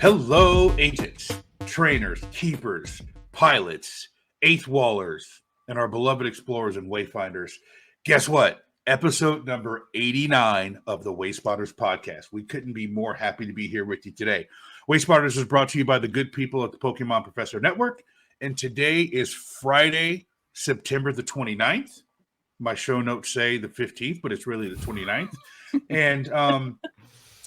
Hello, agents, trainers, keepers, pilots, eighth wallers, and our beloved explorers and wayfinders. Guess what? Episode number 89 of the Wayspotters podcast. We couldn't be more happy to be here with you today. Wayspotters is brought to you by the good people at the Pokémon Professor Network. And today is Friday, September the 29th. My show notes say the 15th, but it's really the 29th. And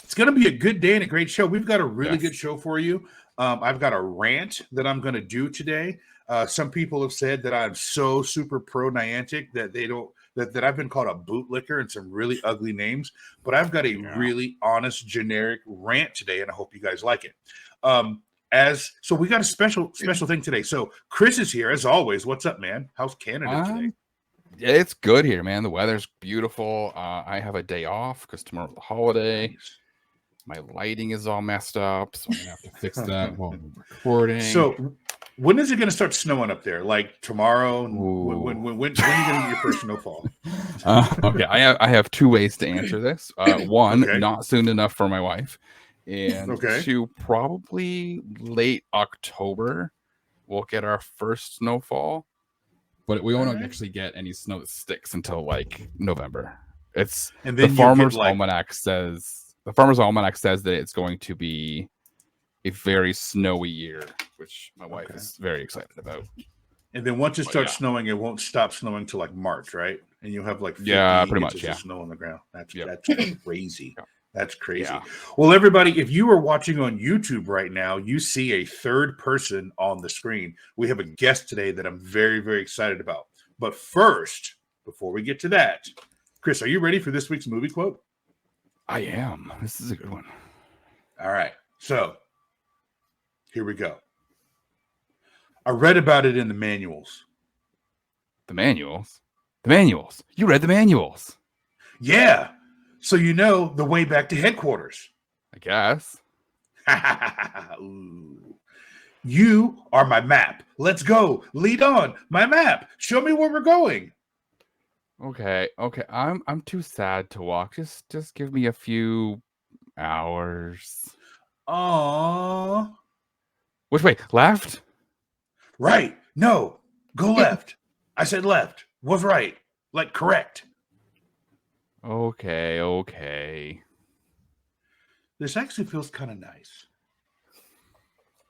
it's going to be a good day and a great show. We've got a really good show for you. I've got a rant that I'm going to do today. Some people have said that I'm so super pro Niantic that they don't that I've been called a bootlicker and some really ugly names. But I've got a really honest, generic rant today, and I hope you guys like it. So we got a special thing today. So Chris is here as always. What's up, man? How's Canada today? It's good here, man. The weather's beautiful. I have a day off because tomorrow's the holiday. Nice. My lighting is all messed up, so I'm gonna have to fix that while we're recording. So when is it going to start snowing up there? Like tomorrow? When are you going to get your first snowfall? Okay, I have two ways to answer this. One, not soon enough for my wife, and two, probably late October, we'll get our first snowfall. But we won't actually get any snow that sticks until like November. It's the Farmer's Almanac says. The Farmer's Almanac says that it's going to be a very snowy year, which my wife is very excited about. And then once it starts snowing, it won't stop snowing till like March, right? And you'll have like 50 pretty much inches of snow on the ground. That's crazy. Yeah. That's crazy. Yeah. Well, everybody, if you are watching on YouTube right now, you see a third person on the screen. We have a guest today that I'm very, very excited about. But first, before we get to that, Chris, are you ready for this week's movie quote? I am. This is a good one. All right. So here we go. I read about it in the manuals. The manuals? The manuals. You read the manuals. Yeah. So you know the way back to headquarters. I guess. Ooh. You are my map. Let's go. Lead on. My map. Show me where we're going. Okay. I'm too sad to walk. Just give me a few hours. Aww. Which way? Left? Right. No. Go left. I said left. Was right. Like correct. Okay. This actually feels kind of nice.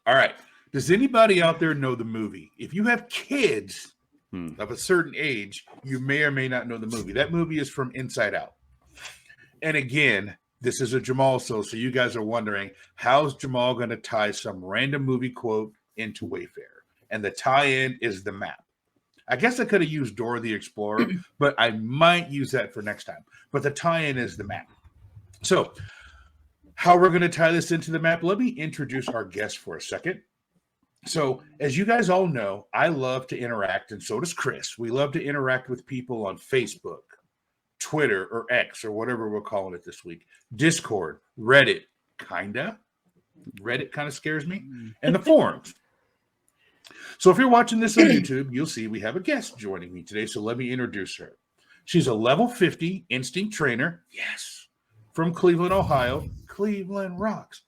All right. Does anybody out there know the movie? If you have kids of a certain age, you may or may not know the movie. That movie is from Inside Out. And again, this is a Jamal so you guys are wondering, how's Jamal going to tie some random movie quote into Wayfarer? And the tie-in is the map. I guess I could have used Dora the Explorer, but I might use that for next time. But the tie-in is the map. So how we're going to tie this into the map, let me introduce our guest for a second. So as you guys all know, I love to interact, and so does Chris. We love to interact with people on Facebook, Twitter, or X, or whatever we're calling it this week, Discord, Reddit, Reddit kind of scares me, and the forums. So if you're watching this on YouTube, you'll see we have a guest joining me today. So let me introduce her. She's a level 50 instinct trainer. Yes. From Cleveland, Ohio. Cleveland rocks.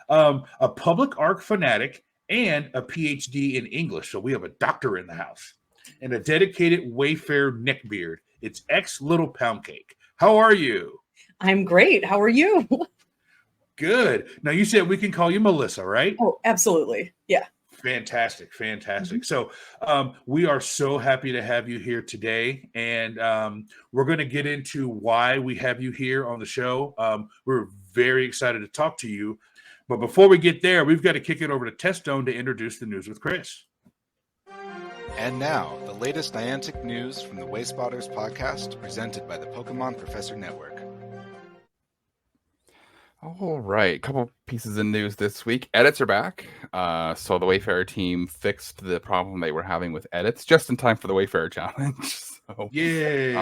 A public art fanatic and a PhD in English. So we have a doctor in the house. And a dedicated Wayfarer neckbeard. It's xLilPoundCake. How are you? I'm great. How are you? Good. Now you said we can call you Melissa, right? Oh, absolutely. Yeah. Fantastic. So we are so happy to have you here today. And we're going to get into why we have you here on the show. We're very excited to talk to you. But before we get there, we've got to kick it over to Testone to introduce the news with Chris. And now, the latest Niantic news from the Wayspotters podcast, presented by the Pokémon Professor Network. All right, a couple pieces of news this week. Edits are back. So the Wayfarer team fixed the problem they were having with edits just in time for the Wayfarer challenge. So, yay!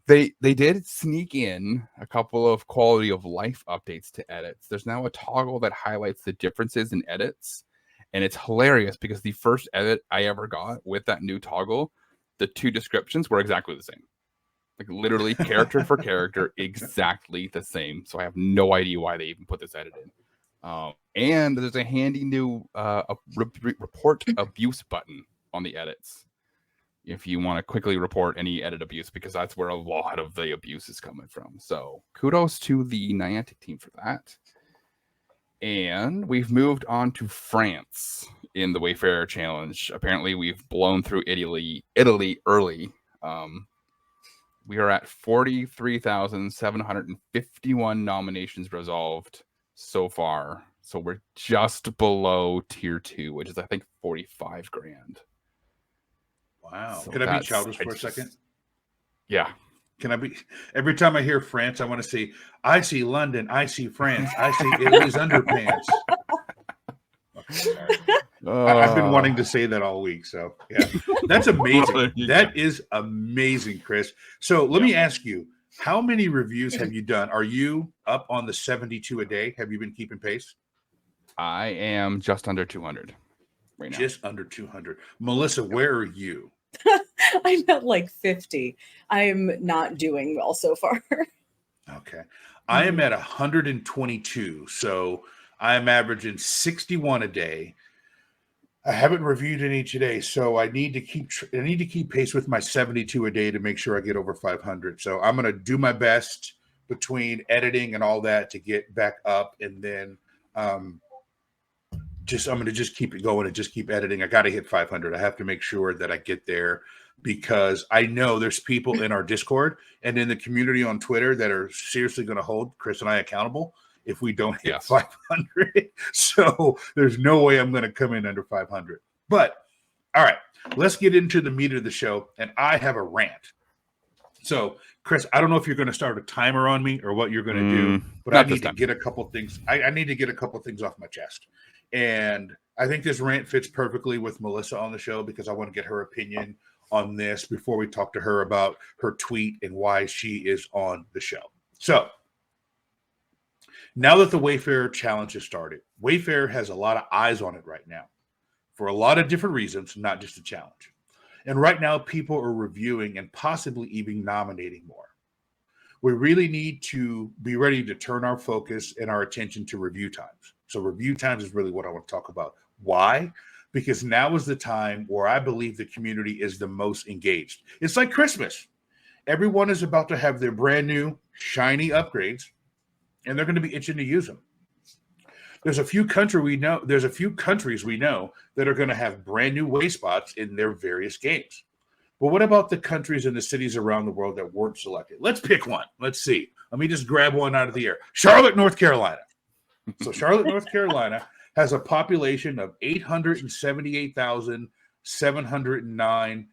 They did sneak in a couple of quality of life updates to edits. There's now a toggle that highlights the differences in edits, and it's hilarious because the first edit I ever got with that new toggle, the two descriptions were exactly the same. Like literally character for character, exactly the same. So I have no idea why they even put this edit in. And there's a handy new report abuse button on the edits if you want to quickly report any edit abuse, because that's where a lot of the abuse is coming from. So kudos to the Niantic team for that. And we've moved on to France in the Wayfarer challenge. Apparently we've blown through Italy early. We are at 43,751 nominations resolved so far. So we're just below tier 2, which is I think 45 grand. Wow. So Can I be childish for a second? Yeah. Can I be? Every time I hear France, I want to say, I see London, I see France, I see Italy's underpants. Okay, sorry. I've been wanting to say that all week. So yeah, that's amazing. That is amazing, Chris. So let me ask you, how many reviews have you done? Are you up on the 72 a day? Have you been keeping pace? I am just under 200 right now. Just under 200. Melissa, where are you? I'm at like 50. I'm not doing well so far. Okay. I am at 122. So I am averaging 61 a day. I haven't reviewed any today, so I need to keep pace with my 72 a day to make sure I get over 500. So I'm going to do my best between editing and all that to get back up, and then I'm going to just keep it going and just keep editing. I got to hit 500. I have to make sure that I get there, because I know there's people in our Discord and in the community on Twitter that are seriously going to hold Chris and I accountable if we don't hit 500. So there's no way I'm going to come in under 500. But all right, let's get into the meat of the show. And I have a rant. So Chris, I don't know if you're going to start a timer on me or what you're going to do, but I need to get a couple things. I need to get a couple things off my chest. And I think this rant fits perfectly with Melissa on the show, because I want to get her opinion on this before we talk to her about her tweet and why she is on the show. So now that the Wayfarer challenge has started, Wayfarer has a lot of eyes on it right now for a lot of different reasons, not just the challenge. And right now, people are reviewing and possibly even nominating more. We really need to be ready to turn our focus and our attention to review times. So review times is really what I want to talk about. Why? Because now is the time where I believe the community is the most engaged. It's like Christmas. Everyone is about to have their brand new shiny upgrades, and they're going to be itching to use them. There's a few countries we know that are going to have brand new Wayspots in their various games. But what about the countries and the cities around the world that weren't selected? Let's pick one. Let's see. Let me just grab one out of the air. Charlotte, North Carolina. So Charlotte, North Carolina has a population of 878,709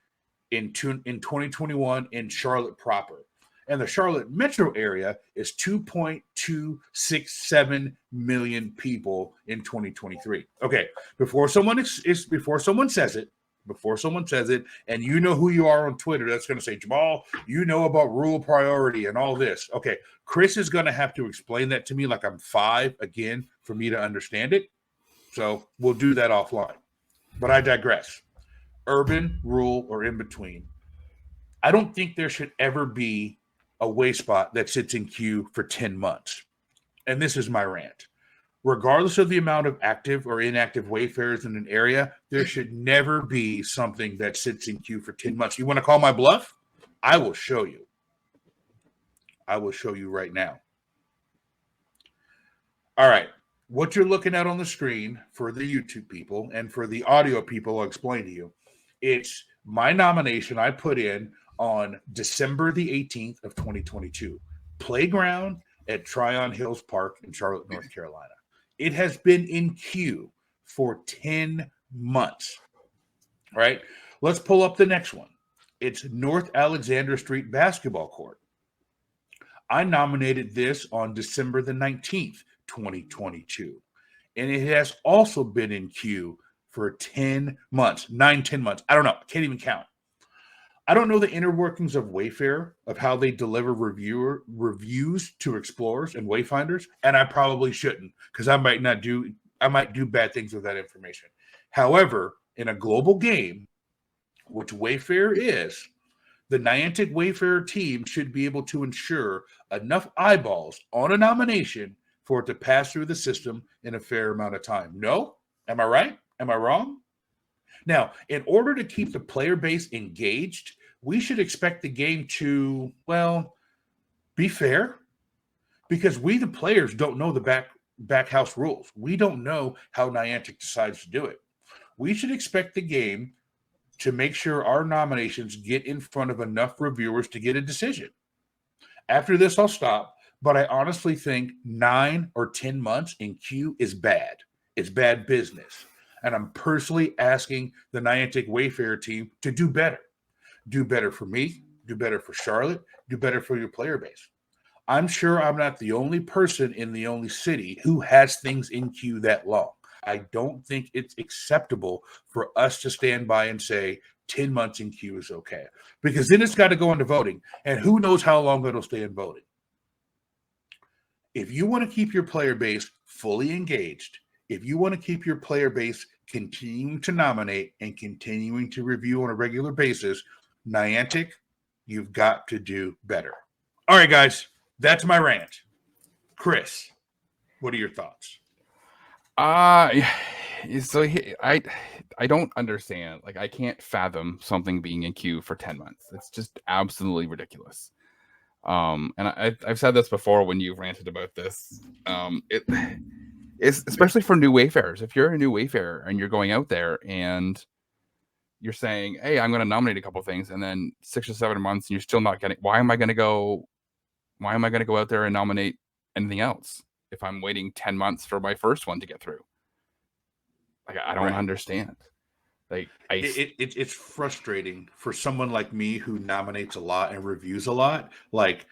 in 2021 in Charlotte proper. And the Charlotte metro area is 2.267 million people in 2023. Okay, before someone says it, and you know who you are on Twitter, that's going to say, Jamal, you know about rural priority and all this. Okay, Chris is going to have to explain that to me like I'm 5 again for me to understand it. So we'll do that offline. But I digress. Urban, rural, or in between. I don't think there should ever be a Wayspot that sits in queue for 10 months. And this is my rant. Regardless of the amount of active or inactive Wayfarers in an area, there should never be something that sits in queue for 10 months. You want to call my bluff? I will show you. I will show you right now. All right. What you're looking at on the screen for the YouTube people and for the audio people, I'll explain to you. It's my nomination I put in on December the 18th of 2022. Playground at Tryon Hills Park in Charlotte, North Carolina. It has been in queue for 10 months. All right, let's pull up the next one. It's North Alexander Street Basketball Court. I nominated this on December the 19th, 2022. And it has also been in queue for 10 months, 10 months. I don't know. I can't even count. I don't know the inner workings of Wayfarer, of how they deliver reviews to explorers and wayfinders, and I probably shouldn't, because I might do bad things with that information. However, in a global game, which Wayfarer is, the Niantic Wayfarer team should be able to ensure enough eyeballs on a nomination for it to pass through the system in a fair amount of time. No? Am I right? Am I wrong? Now, in order to keep the player base engaged, we should expect the game to, well, be fair, because we, the players, don't know the back house rules. We don't know how Niantic decides to do it. We should expect the game to make sure our nominations get in front of enough reviewers to get a decision. After this, I'll stop, but I honestly think 9 or 10 months in queue is bad. It's bad business. And I'm personally asking the Niantic Wayfarer team to do better. Do better for me, do better for Charlotte, do better for your player base. I'm sure I'm not the only person in the only city who has things in queue that long. I don't think it's acceptable for us to stand by and say 10 months in queue is okay, because then it's got to go into voting, and who knows how long it'll stay in voting. If you want to keep your player base fully engaged, if you want to keep your player base continuing to nominate and continuing to review on a regular basis, Niantic, you've got to do better. All right, guys, that's my rant. Chris, what are your thoughts? So I don't understand. Like, I can't fathom something being in queue for 10 months. It's just absolutely ridiculous. And I've said this before when you've ranted about this. It's especially for new Wayfarers. If you're a new Wayfarer and you're going out there and you're saying, "Hey, I'm going to nominate a couple things," and then 6 or 7 months and you're still not getting. Why am I going to go out there and nominate anything else if I'm waiting 10 months for my first one to get through? Like, I don't understand. Like, it's frustrating for someone like me who nominates a lot and reviews a lot. Like,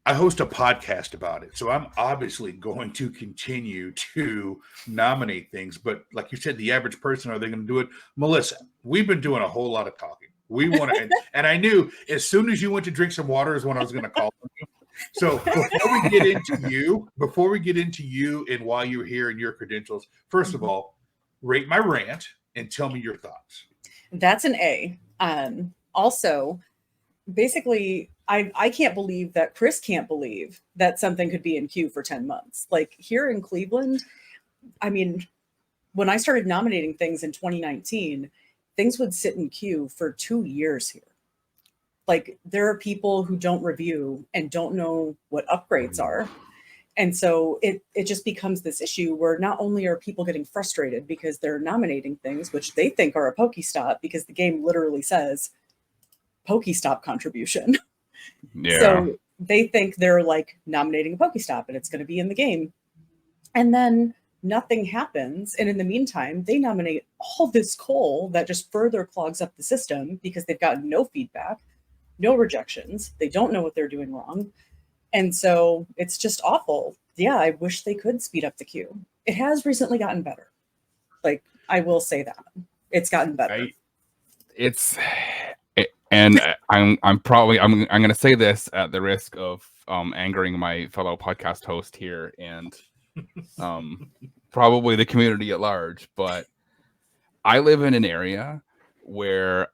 I host a podcast about it, so I'm obviously going to continue to nominate things. But like you said, the average person, are they going to do it? Melissa, we've been doing a whole lot of talking. We want to, and I knew as soon as you went to drink some water is when I was going to call on you. So before we get into you and why you're here and your credentials, first of all, rate my rant and tell me your thoughts. That's an A. Also, basically, I can't believe that Chris can't believe that something could be in queue for 10 months. Like, here in Cleveland, I mean, when I started nominating things in 2019, things would sit in queue for 2 years here. Like, there are people who don't review and don't know what upgrades are. And so it just becomes this issue where not only are people getting frustrated because they're nominating things which they think are a Pokestop, because the game literally says Pokestop contribution. Yeah. So they think they're like nominating a Pokestop and it's going to be in the game. And then nothing happens. And in the meantime, they nominate all this coal that just further clogs up the system because they've gotten no feedback, no rejections. They don't know what they're doing wrong. And so it's just awful. Yeah, I wish they could speed up the queue. It has recently gotten better. Like, I will say that. It's gotten better. I'm going to say this at the risk of angering my fellow podcast host here and probably the community at large, but I live in an area where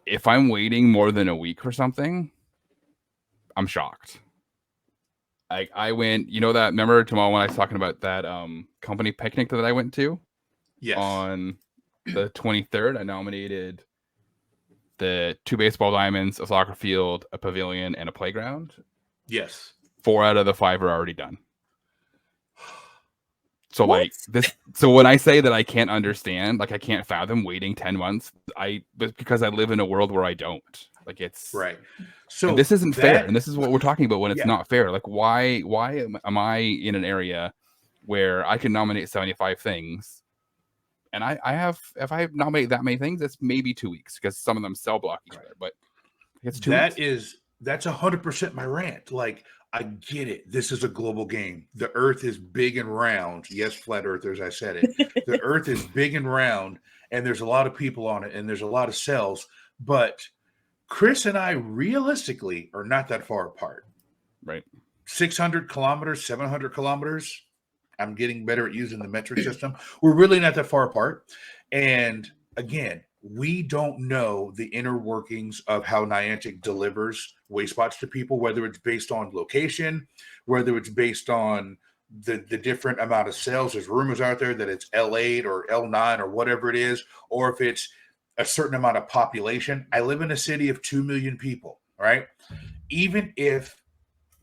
if I'm waiting more than a week for something, I'm shocked. I went, remember, Jamal, when I was talking about that company picnic that I went to? Yes. On the 23rd, I nominated the 2 baseball diamonds, a soccer field, a pavilion, and a playground. Yes. 4 out of the 5 are already done. So what? like this, so when I say that I can't understand, like I can't fathom waiting 10 months, but because I live in a world where I don't. Like, it's right. So and this isn't fair, and this is what we're talking about when it's not fair. Like, why am I in an area where I can nominate 75 things, and if I nominate that many things, it's maybe 2 weeks because some of them cell block each other, but it's 2 weeks. That's 100% my rant. Like, I get it. This is a global game. The earth is big and round. Yes, flat earthers, I said it. The earth is big and round, and there's a lot of people on it, and there's a lot of cells, but Chris and I realistically are not that far apart. Right. 600 kilometers, 700 kilometers. I'm getting better at using the metric system. We're really not that far apart. And again, we don't know the inner workings of how Niantic delivers Wayspots to people, whether it's based on location, whether it's based on the different amount of sales. There's rumors out there that it's L8 or L9 or whatever it is, or if it's a certain amount of population. I live in a city of 2 million people, right? Even if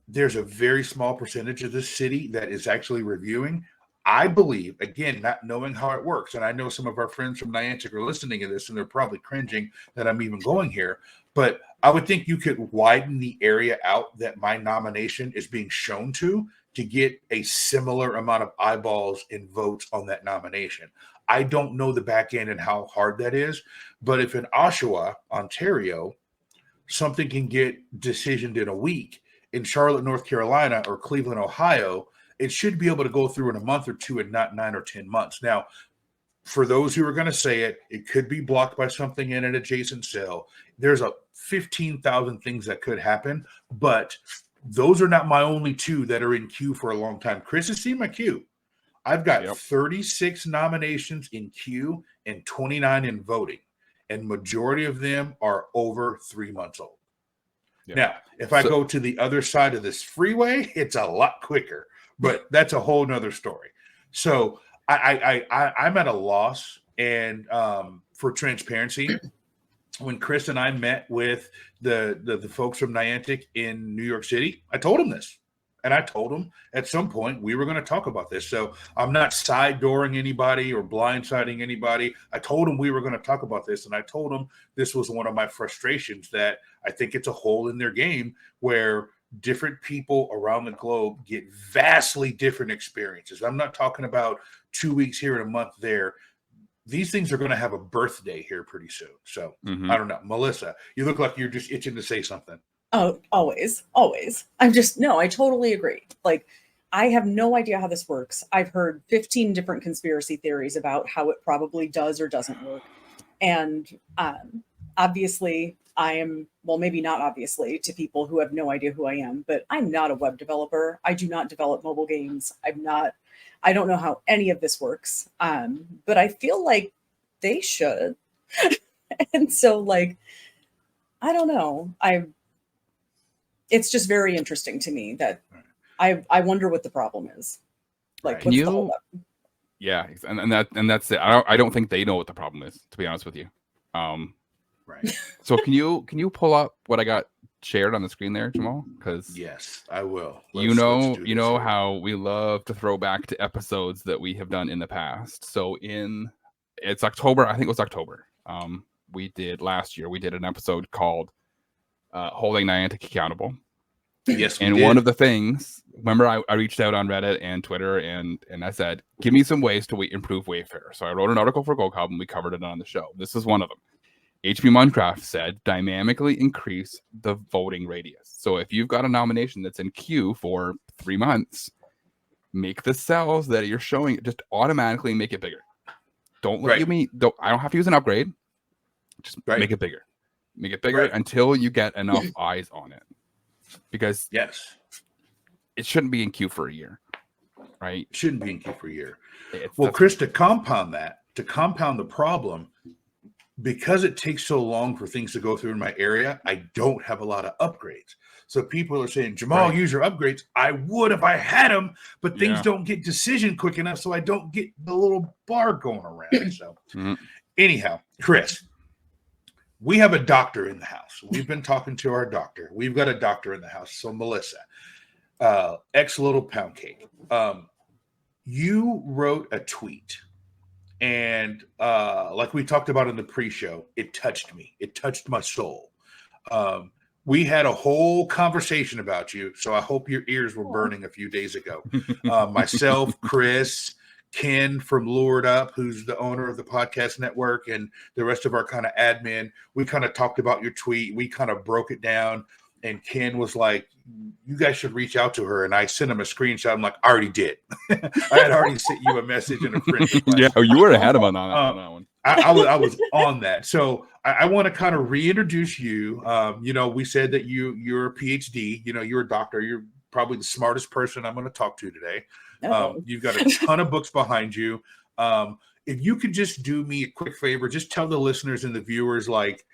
there's a very small percentage of this city that is actually reviewing, I believe, again, not knowing how it works, and I know some of our friends from Niantic are listening to this and they're probably cringing that I'm even going here, but I would think you could widen the area out that my nomination is being shown to get a similar amount of eyeballs and votes on that nomination. I don't know the back end and how hard that is, but if in Oshawa, Ontario, something can get decisioned in a week, in Charlotte, North Carolina, or Cleveland, Ohio, it should be able to go through in a month or two and not 9 or 10 months. Now, for those who are going to say it, it could be blocked by something in an adjacent cell. There's 15,000 things that could happen, but those are not my only 2 that are in queue for a long time. Chris has seen my queue. I've got 36 nominations in queue and 29 in voting, and majority of them are over 3 months old. Yep. Now, if I go to the other side of this freeway, it's a lot quicker. But that's a whole nother story. So I'm at a loss, and for transparency, when Chris and I met with the folks from Niantic in New York City, I told him this, and I told him at some point we were going to talk about this. So I'm not side-dooring anybody or blindsiding anybody. I told him we were going to talk about this, and I told him this was one of my frustrations, that I think it's a hole in their game where different people around the globe get vastly different experiences. I'm not talking about 2 weeks here and a month there. These things are going to have a birthday here pretty soon. So I don't know. Melissa, you look like you're just itching to say something. Oh, always. I totally agree. Like, I have no idea how this works. I've heard 15 different conspiracy theories about how it probably does or doesn't work. And obviously, I am, well, maybe not obviously to people who have no idea who I am, but I'm not a web developer. I do not develop mobile games. I don't know how any of this works. But I feel like they should. And so, like, I don't know. It's just very interesting to me that I wonder what the problem is. Like, what's the hold up? Yeah, and that's it. I don't think they know what the problem is, to be honest with you. Right. So can you pull up what I got shared on the screen there, Jamal? Because yes, I will. You know how we love to throw back to episodes that we have done in the past. So it's October. I think it was October. We did last year. We did an episode called "Holding Niantic Accountable." Yes, and one of the things. Remember, I reached out on Reddit and Twitter and I said, "Give me some ways to improve Wayfarer." So I wrote an article for Go Club and we covered it on the show. This is one of them. HB Minecraft said, dynamically increase the voting radius. So if you've got a nomination that's in queue for 3 months, make the cells that you're showing, just automatically make it bigger. Don't let I don't have to use an upgrade. Just make it bigger. Make it bigger until you get enough eyes on it. Because it shouldn't be in queue for a year. Right? It shouldn't be in queue for a year. Well, Chris, to compound the problem, because it takes so long for things to go through in my area, I don't have a lot of upgrades. So people are saying, Jamal, use your upgrades. I would if I had them, but things don't get decision quick enough, so I don't get the little bar going around. So anyhow, Chris, we have a doctor in the house. We've been talking to our doctor. We've got a doctor in the house. So Melissa, xLilPoundCake, you wrote a tweet. And like we talked about in the pre-show, it touched me. It touched my soul. We had a whole conversation about you, so I hope your ears were burning a few days ago. Myself, Chris, Ken from Lured Up, who's the owner of the podcast network, and the rest of our kind of admin, we kind of talked about your tweet. We kind of broke it down, and Ken was like, you guys should reach out to her. And I sent him a screenshot. I'm like, I already did. I had already sent you a message and a friend request. Yeah, you were ahead of on that one. I was on that. So I want to kind of reintroduce you. We said that you're a PhD. You're a doctor. You're probably the smartest person I'm going to talk to today. You've got a ton of books behind you. If you could just do me a quick favor, just tell the listeners and the viewers, like,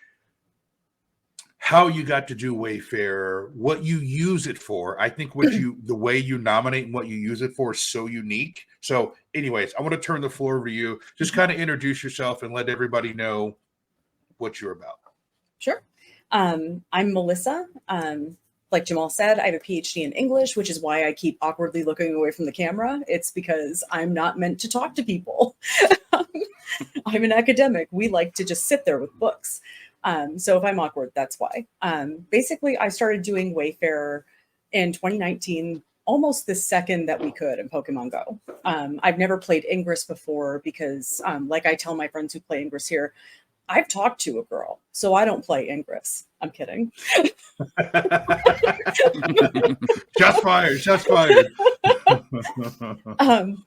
how you got to do Wayfarer, what you use it for. I think the way you nominate and what you use it for is so unique. So anyways, I want to turn the floor over to you. Just kind of introduce yourself and let everybody know what you're about. Sure. I'm Melissa. Like Jamal said, I have a PhD in English, which is why I keep awkwardly looking away from the camera. It's because I'm not meant to talk to people. I'm an academic. We like to just sit there with books. So if I'm awkward, that's why. Basically, I started doing Wayfarer in 2019, almost the second that we could in Pokemon Go. I've never played Ingress before because, like I tell my friends who play Ingress here, I've talked to a girl, so I don't play Ingress. I'm kidding. Shots fired. Shots fired.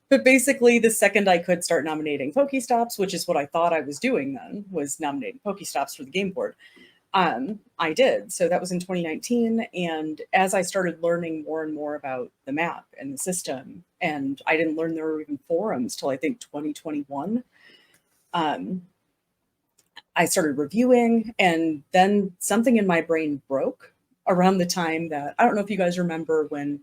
But basically, the second I could start nominating Pokestops, which is what I thought I was doing then, was nominating Pokestops for the game board. I did. So that was in 2019. And as I started learning more and more about the map and the system, and I didn't learn there were even forums till I think 2021. I started reviewing, and then something in my brain broke around the time that, I don't know if you guys remember when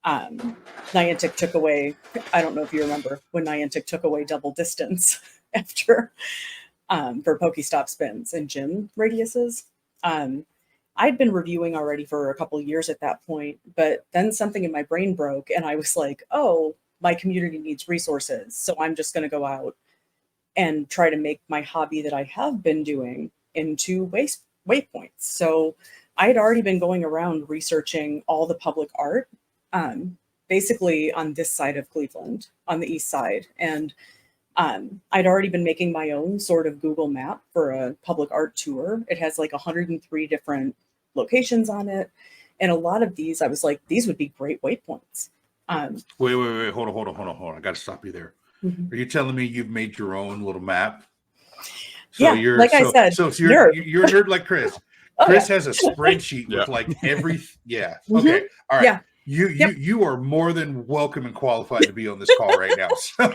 Niantic took away, I don't know if you remember when Niantic took away double distance after for Pokestop spins and gym radiuses. I'd been reviewing already for a couple of years at that point, but then something in my brain broke and I was like, oh, my community needs resources. So I'm just going to go out and try to make my hobby that I have been doing into waypoints. So I had already been going around researching all the public art, basically on this side of Cleveland, on the east side. And I'd already been making my own sort of Google map for a public art tour. It has like 103 different locations on it. And a lot of these, I was like, these would be great waypoints. Wait. Hold on. I got to stop you there. Mm-hmm. Are you telling me you've made your own little map? So yeah, you're, like I said, so you're a nerd like Chris. Chris has a spreadsheet with like every, Mm-hmm. Okay. All right. Yeah. You are more than welcome and qualified to be on this call right now. So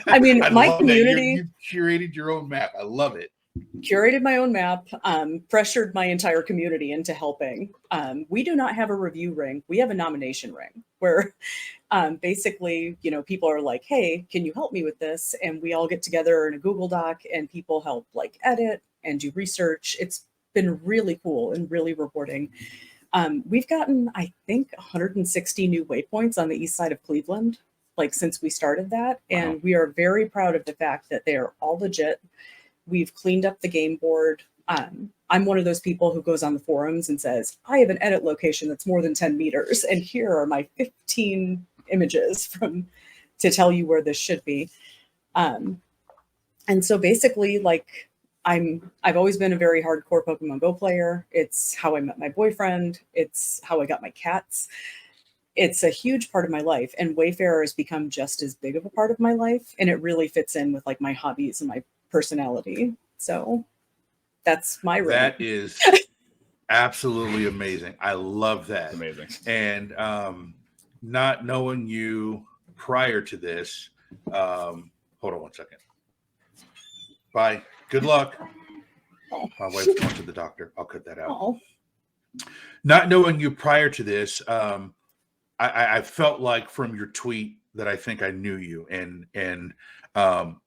I mean, my community, you curated your own map. I love it. Curated my own map, pressured my entire community into helping. We do not have a review ring. We have a nomination ring where basically, people are like, hey, can you help me with this? And we all get together in a Google Doc and people help like edit and do research. It's been really cool and really rewarding. We've gotten, I think, 160 new waypoints on the east side of Cleveland, like since we started that. And wow. We are very proud of the fact that they are all legit. We've cleaned up the game board. I'm one of those people who goes on the forums and says, I have an edit location that's more than 10 meters. And here are my 15 images to tell you where this should be. And so basically, like, I've always been a very hardcore Pokemon Go player. It's how I met my boyfriend. It's how I got my cats. It's a huge part of my life. And Wayfarer has become just as big of a part of my life. And it really fits in with like my hobbies and my personality. So that's my ring. That is absolutely amazing. I love that. Amazing. And not knowing you prior to this, hold on one second. Bye. Good luck. Oh. My wife's going to the doctor. I'll cut that out. Oh. Not knowing you prior to this, I felt like from your tweet that I think I knew you, and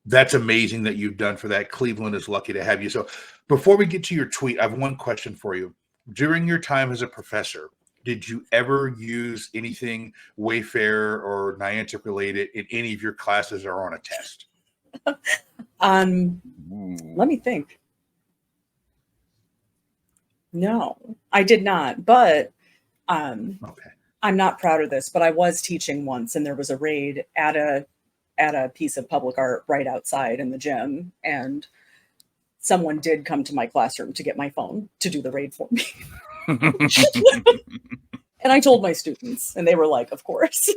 that's amazing that you've done for that. Cleveland is lucky to have you. So before we get to your tweet, I have one question for you. During your time as a professor, did you ever use anything Wayfarer or Niantic related in any of your classes or on a test? Let me think. No, I did not, but okay. I'm not proud of this, but I was teaching once and there was a raid at a piece of public art right outside in the gym, and someone did come to my classroom to get my phone to do the raid for me. And I told my students and they were like, of course.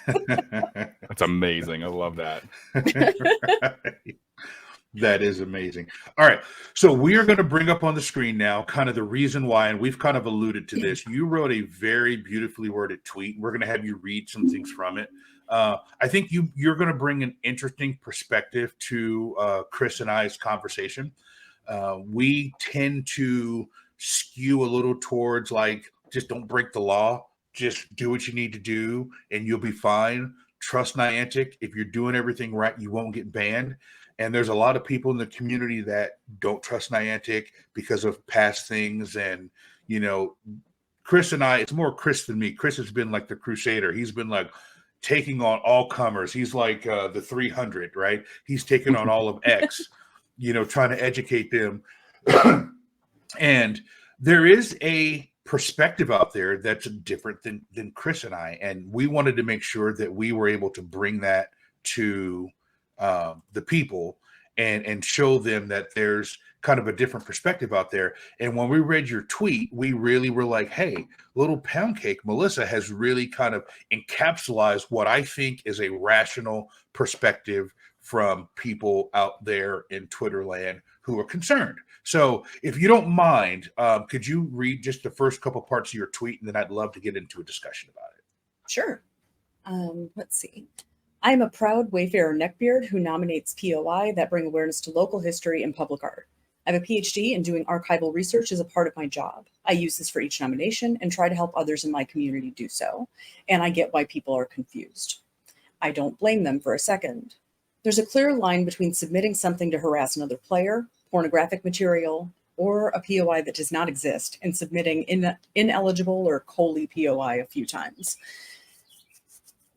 That's amazing. I love that. Right. That is amazing. All right. So we are going to bring up on the screen now kind of the reason why, and we've kind of alluded to this. You wrote a very beautifully worded tweet. We're going to have you read some things from it. I think you're going to bring an interesting perspective to Chris and I's conversation. we tend to skew a little towards like, just don't break the law. Just do what you need to do and you'll be fine. Trust Niantic. If you're doing everything right, you won't get banned. And there's a lot of people in the community that don't trust Niantic because of past things. And, you know, Chris and I, it's more Chris than me. Chris has been like the crusader. He's been like taking on all comers. He's like the 300, right? He's taken on all of X, you know, trying to educate them. And there is a perspective out there that's different than Chris and I. And we wanted to make sure that we were able to bring that to the people and show them that there's kind of a different perspective out there. And when we read your tweet, we really were like, hey, xLilPoundCake, Melissa has really kind of encapsulated what I think is a rational perspective from people out there in Twitter land who are concerned. So if you don't mind, could you read just the first couple parts of your tweet, and then I'd love to get into a discussion about it. Sure. Let's see. I am a proud Wayfarer neckbeard who nominates POI that bring awareness to local history and public art. I have a PhD in doing archival research as a part of my job. I use this for each nomination and try to help others in my community do so. And I get why people are confused. I don't blame them for a second. There's a clear line between submitting something to harass another player, pornographic material, or a POI that does not exist, and submitting ineligible or COLI POI a few times.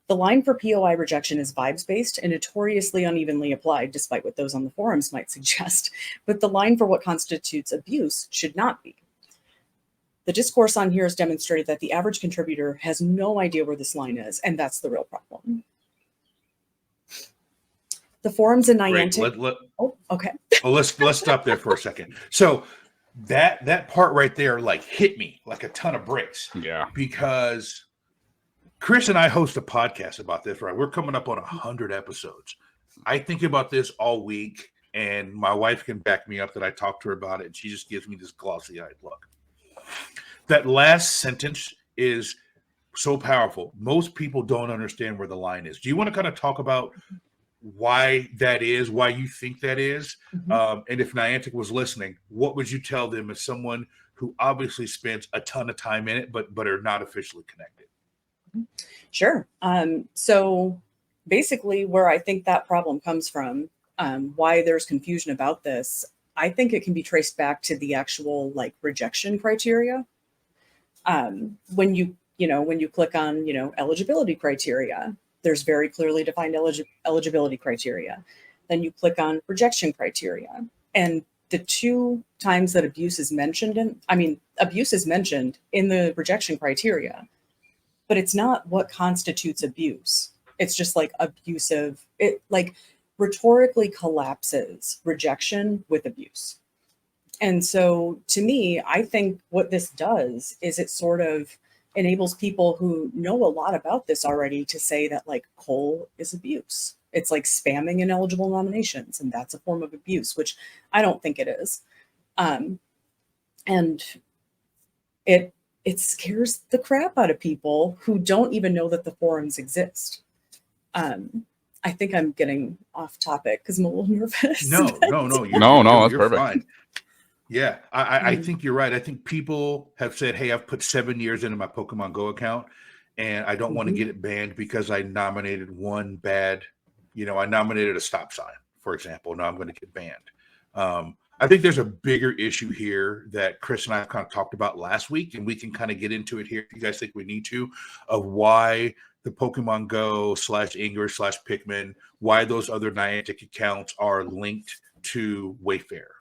The line for POI rejection is vibes-based and notoriously unevenly applied, despite what those on the forums might suggest. But the line for what constitutes abuse should not be. The discourse on here has demonstrated that the average contributor has no idea where this line is, and that's the real problem. The forums in Niantic. Oh, okay. Well, let's stop there for a second. So that part right there, like, hit me like a ton of bricks. Yeah. Because Chris and I host a podcast about this, right? We're coming up on 100 episodes. I think about this all week, and my wife can back me up that I talked to her about it, and she just gives me this glossy-eyed look. That last sentence is so powerful. Most people don't understand where the line is. Do you want to kind of talk about why that is, why you think that is? Mm-hmm. And if Niantic was listening, what would you tell them as someone who obviously spends a ton of time in it, but are not officially connected? Sure. So basically where I think that problem comes from, why there's confusion about this, I think it can be traced back to the actual like rejection criteria. When you click on, eligibility criteria, there's very clearly defined eligibility criteria. Then you click on rejection criteria. And the two times that abuse is mentioned abuse is mentioned in the rejection criteria, but it's not what constitutes abuse. It's just like abusive. It like rhetorically collapses rejection with abuse. And so to me, I think what this does is it sort of enables people who know a lot about this already to say that like coal is abuse. It's like spamming ineligible nominations, and that's a form of abuse, which I don't think it is. And it scares the crap out of people who don't even know that the forums exist. I think I'm getting off topic because I'm a little nervous. No, that's perfect. Fine. Yeah, I think you're right. I think people have said, hey, I've put 7 years into my Pokemon Go account, and I don't want to get it banned because I nominated one bad, I nominated a stop sign, for example. Now I'm going to get banned. I think there's a bigger issue here that Chris and I kind of talked about last week, and we can kind of get into it here if you guys think we need to, of why the Pokemon Go /Ingress /Pikmin, why those other Niantic accounts are linked to Wayfarer.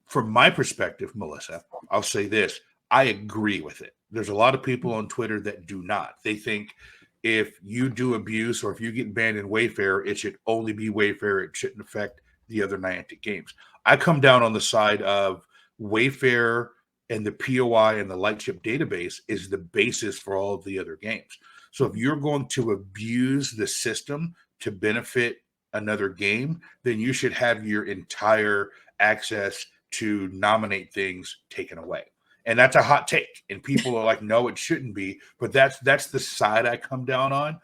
From my perspective, Melissa, I'll say this. I agree with it. There's a lot of people on Twitter that do not. They think if you do abuse or if you get banned in Wayfarer, it should only be Wayfarer. It shouldn't affect the other Niantic games. I come down on the side of Wayfarer, and the POI and the Lightship database is the basis for all of the other games. So if you're going to abuse the system to benefit another game, then you should have your entire access to nominate things taken away. And that's a hot take. And people are like, no, it shouldn't be. But that's the side I come down on.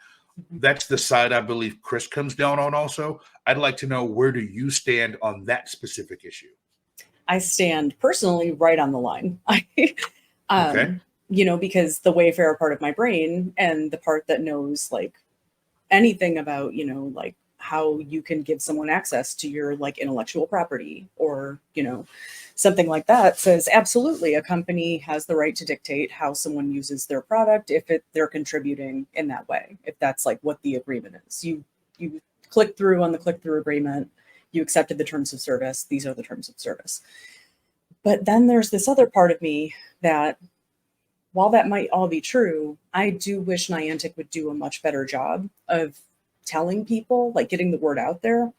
that's the side I believe Chris comes down on also. I'd like to know, where do you stand on that specific issue? I stand personally right on the line. Okay. You know, because the Wayfarer part of my brain and the part that knows like anything about, you know, like how you can give someone access to your like intellectual property or, you know, something like that says absolutely a company has the right to dictate how someone uses their product if they're contributing in that way, if that's like what the agreement is. You click through on the click-through agreement, you accepted the terms of service, these are the terms of service. But then there's this other part of me that, while that might all be true, I do wish Niantic would do a much better job of telling people, like getting the word out there,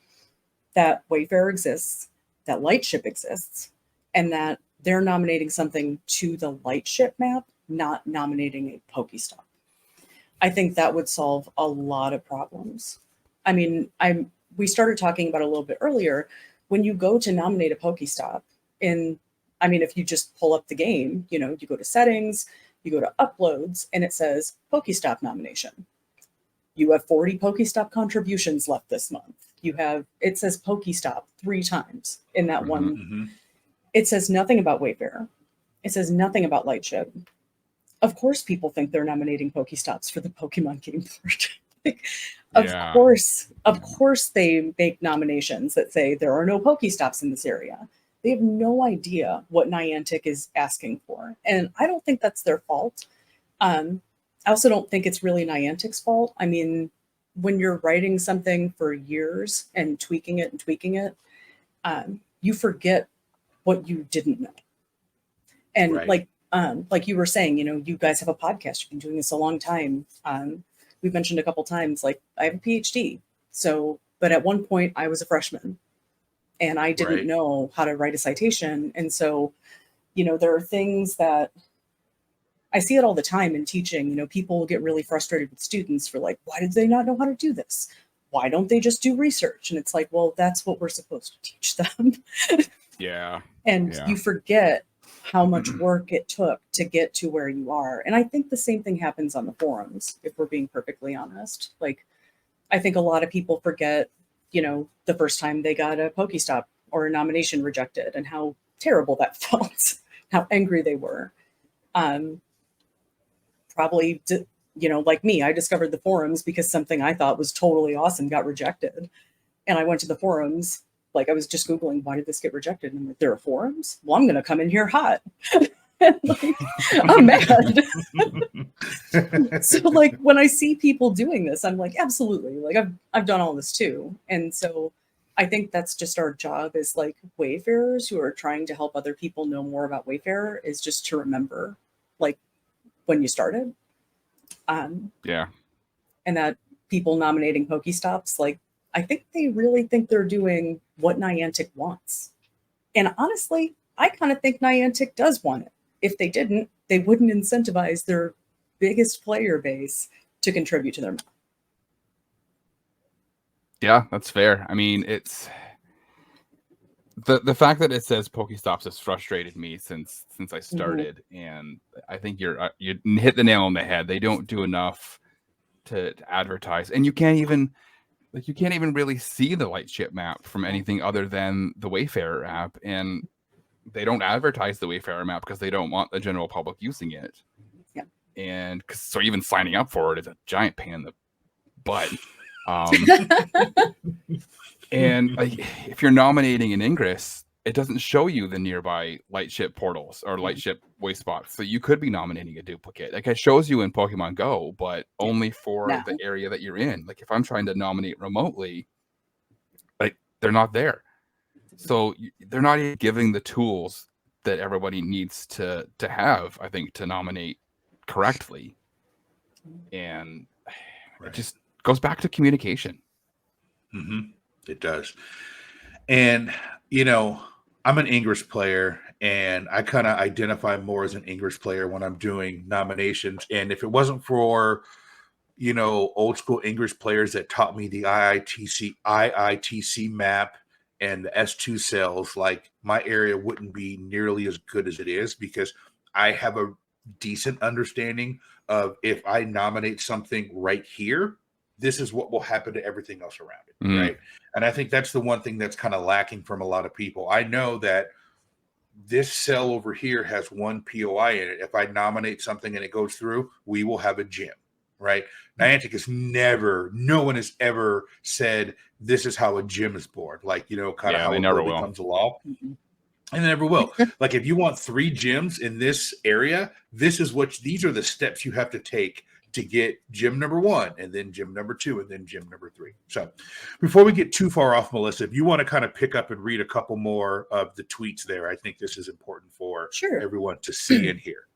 that Wayfarer exists, that Lightship exists, and that they're nominating something to the Lightship map, not nominating a Pokestop. I think that would solve a lot of problems. I mean, we started talking about a little bit earlier, when you go to nominate a Pokestop if you just pull up the game, you know, you go to settings, you go to uploads, and it says Pokestop nomination. You have 40 Pokestop contributions left this month. It says Pokestop 3 times in that one. Mm-hmm. It says nothing about Wayfarer. It says nothing about Lightship. Of course, people think they're nominating Pokestops for the Pokemon game board. Of course they make nominations that say there are no Pokestops in this area. They have no idea what Niantic is asking for. And I don't think that's their fault. I also don't think it's really Niantic's fault. I mean, when you're writing something for years and tweaking it, you forget what you didn't know. And right. like you were saying, you know, you guys have a podcast. You've been doing this a long time. We've mentioned a couple times, like I have a PhD. But at one point I was a freshman and I didn't know how to write a citation. And so, you know, there are things that I see it all the time in teaching. You know, people get really frustrated with students for like, why did they not know how to do this? Why don't they just do research? And it's like, well, that's what we're supposed to teach them. And you forget how much work it took to get to where you are. And I think the same thing happens on the forums, if we're being perfectly honest. Like, I think a lot of people forget, you know, the first time they got a Pokestop or a nomination rejected and how terrible that felt, how angry they were. Probably, you know, like me, I discovered the forums because something I thought was totally awesome got rejected. And I went to the forums, like I was just Googling, why did this get rejected? And I'm like, there are forums? Well, I'm going to come in here hot. Like, I'm mad. So like when I see people doing this, I'm like, absolutely. Like I've done all this too. And so I think that's just our job as like Wayfarers who are trying to help other people know more about Wayfarer, is just to remember like when you started. And that people nominating Pokestops, like I think they really think they're doing what Niantic wants. And honestly, I kind of think Niantic does want it. If they didn't, they wouldn't incentivize their biggest player base to contribute to their map. Yeah, that's fair. I mean, it's the fact that it says Pokestops has frustrated me since I started, and I think you hit the nail on the head. They don't do enough to advertise, and you can't even really see the Lightship map from anything other than the Wayfarer app, and they don't advertise the Wayfarer map because they don't want the general public using it. Yeah, and so even signing up for it is a giant pain in the butt. And like, if you're nominating an Ingress, it doesn't show you the nearby Lightship portals or Lightship Wayspots. So you could be nominating a duplicate. Like it shows you in Pokemon Go, but only for the area that you're in. Like if I'm trying to nominate remotely, like they're not there. So they're not even giving the tools that everybody needs to have, I think, to nominate correctly. And it just goes back to communication. Mm-hmm. It does. And, you know, I'm an Ingress player, and I kind of identify more as an Ingress player when I'm doing nominations. And if it wasn't for, you know, old school Ingress players that taught me the IITC map and the S2 cells, like my area wouldn't be nearly as good as it is, because I have a decent understanding of if I nominate something right here, this is what will happen to everything else around it, right? And I think that's the one thing that's kind of lacking from a lot of people. I know that this cell over here has one POI in it. If I nominate something and it goes through, we will have a gym, right? Niantic has no one has ever said this is how a gym is born, like, kind of how it never becomes a law. And they never will. Like, if you want 3 gyms in this area, these are the steps you have to take to get gym number 1, and then gym number 2, and then gym number 3. So before we get too far off, Melissa, if you want to kind of pick up and read a couple more of the tweets there, I think this is important for everyone to see and hear.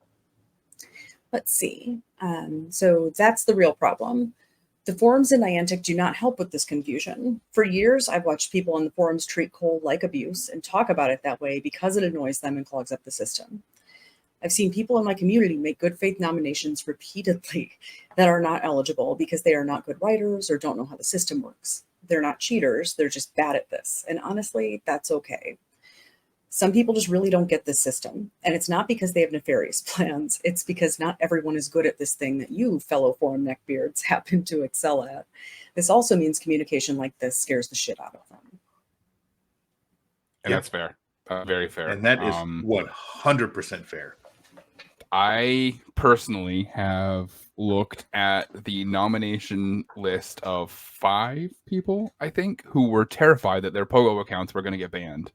Let's see. So that's the real problem. The forums in Niantic do not help with this confusion. For years, I've watched people on the forums treat coal like abuse and talk about it that way because it annoys them and clogs up the system. I've seen people in my community make good faith nominations repeatedly that are not eligible because they are not good writers or don't know how the system works. They're not cheaters, they're just bad at this. And honestly, that's okay. Some people just really don't get this system. And it's not because they have nefarious plans. It's because not everyone is good at this thing that you, fellow forum neckbeards, happen to excel at. This also means communication like this scares the shit out of them. And that's fair. Very fair. And that is 100% fair. I personally have looked at the nomination list of 5 people, I think, who were terrified that their Pogo accounts were going to get banned.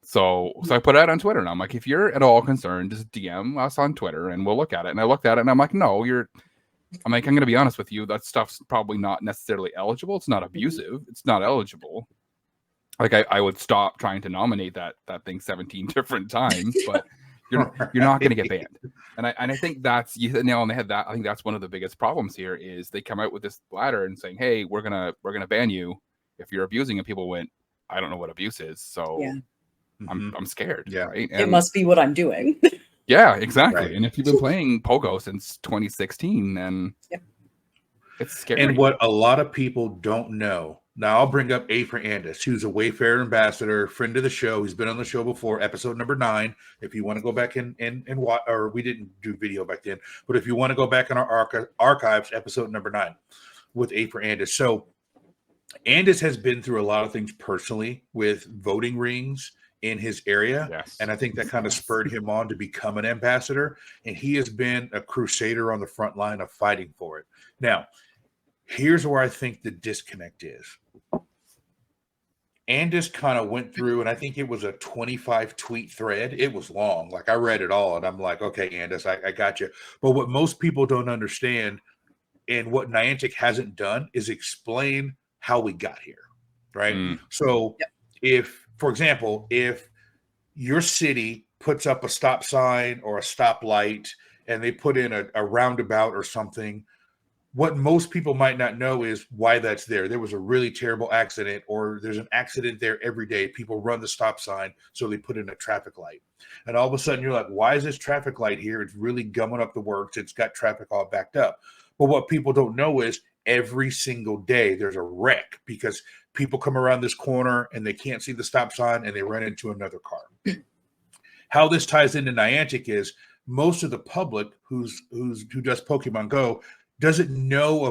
So I put it out on Twitter, and I'm like, if you're at all concerned, just DM us on Twitter, and we'll look at it. And I looked at it, and I'm like, no, I'm going to be honest with you. That stuff's probably not necessarily eligible. It's not abusive. It's not eligible. Like, I would stop trying to nominate that thing 17 different times, but... You're not going to get banned, and I think that's, you hit the nail on the head. That I think that's one of the biggest problems here is they come out with this ladder and saying, "Hey, we're gonna ban you if you're abusing," and people went, "I don't know what abuse is, so I'm scared." Yeah, right? It must be what I'm doing. Yeah, exactly. Right. And if you've been playing Pogo since 2016, then it's scary. And what a lot of people don't know. Now I'll bring up A for Andis, who's a Wayfarer ambassador, friend of the show. He's been on the show before, episode number 9. If you want to go back and watch, or we didn't do video back then, but if you want to go back in our archives, episode number 9 with A for Andis. So Andis has been through a lot of things personally with voting rings in his area. And I think that kind of spurred him on to become an ambassador. And he has been a crusader on the front line of fighting for it. Now, here's where I think the disconnect is. Andis kind of went through, and I think it was a 25 tweet thread. It was long. Like, I read it all, and I'm like, okay, Andis, I got you. But what most people don't understand, and what Niantic hasn't done, is explain how we got here, right? So if, for example, if your city puts up a stop sign or a stoplight, and they put in a roundabout or something, what most people might not know is why that's there. There was a really terrible accident, or there's an accident there every day. People run the stop sign, so they put in a traffic light. And all of a sudden you're like, why is this traffic light here? It's really gumming up the works. It's got traffic all backed up. But what people don't know is every single day there's a wreck because people come around this corner and they can't see the stop sign and they run into another car. How this ties into Niantic is most of the public who does Pokemon Go doesn't know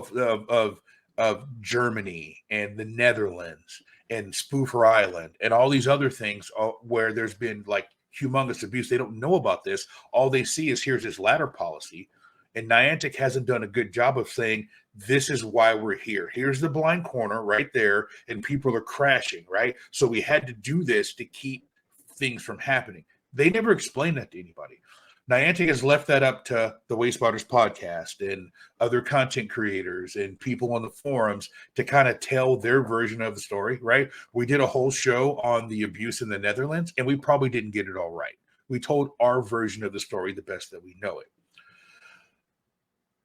of Germany and the Netherlands and Spoofer Island and all these other things where there's been like humongous abuse. They don't know about this. All they see is here's this ladder policy. And Niantic hasn't done a good job of saying, this is why we're here. Here's the blind corner right there, and people are crashing, right? So we had to do this to keep things from happening. They never explained that to anybody. Niantic has left that up to the Wayspotters podcast and other content creators and people on the forums to kind of tell their version of the story, right? We did a whole show on the abuse in the Netherlands, and we probably didn't get it all right. We told our version of the story the best that we know it.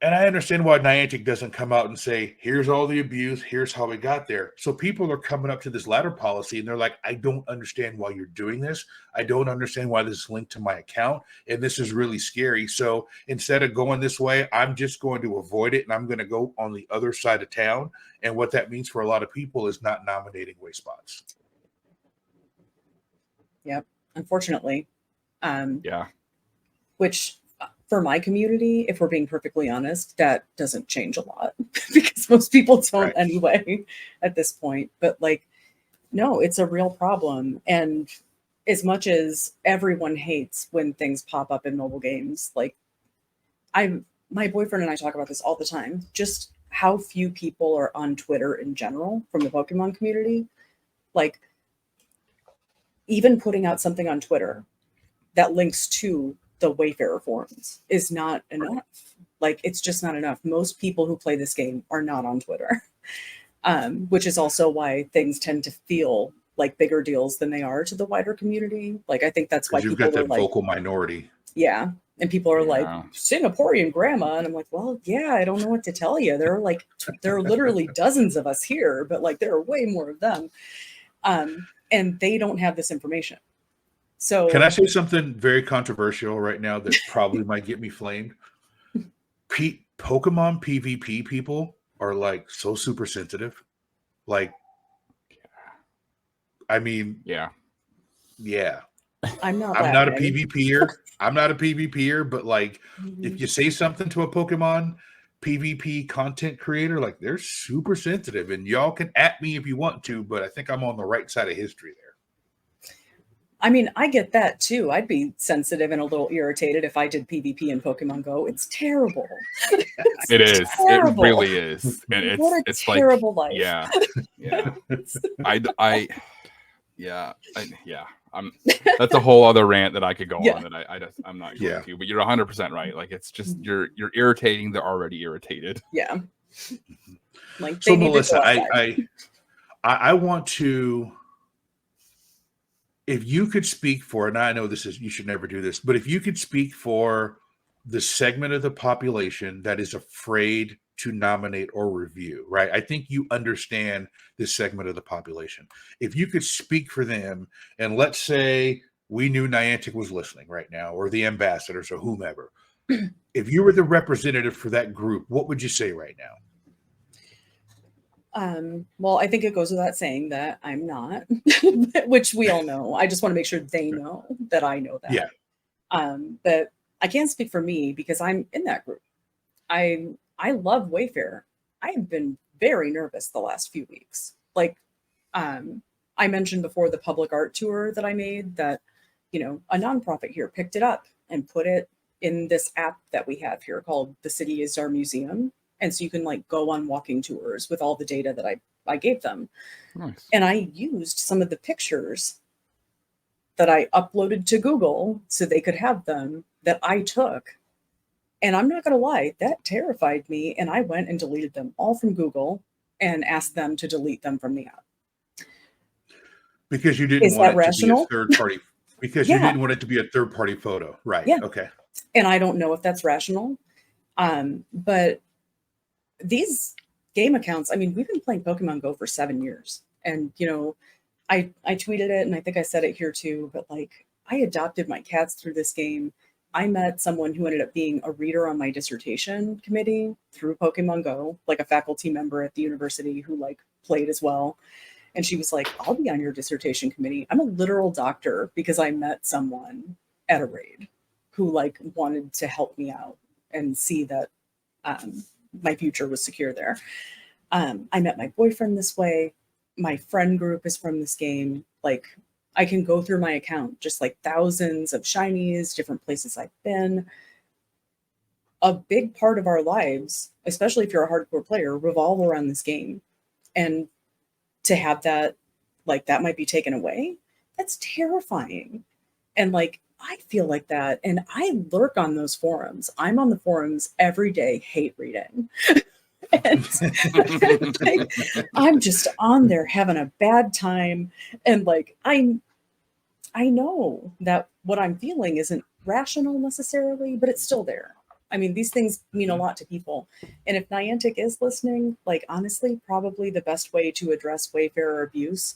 And I understand why Niantic doesn't come out and say, here's all the abuse, here's how we got there. So people are coming up to this ladder policy and they're like, I don't understand why you're doing this. I don't understand why this is linked to my account. And this is really scary. So instead of going this way, I'm just going to avoid it. And I'm going to go on the other side of town. And what that means for a lot of people is not nominating Wayspots. Yep. Unfortunately. Yeah. Which for my community, if we're being perfectly honest, that doesn't change a lot because most people don't anyway at this point. But like, no, it's a real problem. And as much as everyone hates when things pop up in mobile games, like my boyfriend and I talk about this all the time, just how few people are on Twitter in general from the Pokemon community. Like, even putting out something on Twitter that links to the Wayfarer forums is not enough. Like, it's just not enough. Most people who play this game are not on Twitter, which is also why things tend to feel like bigger deals than they are to the wider community. Like, I think that's why you've people got that are like, vocal minority. Yeah. And people are like, Singaporean grandma. And I'm like, well, yeah, I don't know what to tell you. There are literally dozens of us here, but like there are way more of them. And they don't have this information. So can I say something very controversial right now that probably might get me flamed? Pokemon PvP people are like so super sensitive. Like, I mean, yeah. I'm not a PvPer. I'm not a PvPer, but like, if you say something to a Pokemon PvP content creator, like they're super sensitive, and y'all can at me if you want to, but I think I'm on the right side of history there. I mean, I get that too. I'd be sensitive and a little irritated if I did PvP in Pokemon Go. It's terrible. It is. Terrible. It really is. And it's terrible like, life. Yeah. That's a whole other rant that I could go on that I'm not going to, but you're 100% right. Like, it's just you're irritating the already irritated. Yeah. Like, so Melissa, I want to, if you could speak for, and I know you should never do this, but if you could speak for the segment of the population that is afraid to nominate or review, right? I think you understand this segment of the population. If you could speak for them, and let's say we knew Niantic was listening right now, or the ambassadors or whomever, if you were the representative for that group, what would you say right now? Well, I think it goes without saying that I'm not, which we all know. I just want to make sure they know that I know that. Yeah. But I can't speak for me because I'm in that group. I love Wayfarer. I have been very nervous the last few weeks. Like, I mentioned before the public art tour that I made that, a nonprofit here picked it up and put it in this app that we have here called The City Is Our Museum. And so you can like go on walking tours with all the data that I gave them. Nice. And I used some of the pictures that I uploaded to Google so they could have them that I took. And I'm not going to lie, that terrified me. And I went and deleted them all from Google and asked them to delete them from the app. Because you didn't want it to be a third party. Because you didn't want it to be a third party photo. Right. Yeah. Okay. And I don't know if that's rational. But these game accounts, I mean, we've been playing Pokemon Go for 7 years. And, I tweeted it, and I think I said it here too, but like, I adopted my cats through this game. I met someone who ended up being a reader on my dissertation committee through Pokemon Go, like a faculty member at the university who like played as well. And she was like, I'll be on your dissertation committee. I'm a literal doctor because I met someone at a raid who like wanted to help me out and see that my future was secure there. I met my boyfriend this way. My friend group is from this game. Like, I can go through my account, just like thousands of shinies, different places I've been. A big part of our lives, especially if you're a hardcore player, revolve around this game. And to have that, like, that might be taken away, that's terrifying. And like, I feel like that. And I lurk on those forums. I'm on the forums every day, hate reading. And like, I'm just on there having a bad time. And like, I know that what I'm feeling isn't rational necessarily, but it's still there. I mean, these things mean a lot to people. And if Niantic is listening, like, honestly, probably the best way to address Wayfarer abuse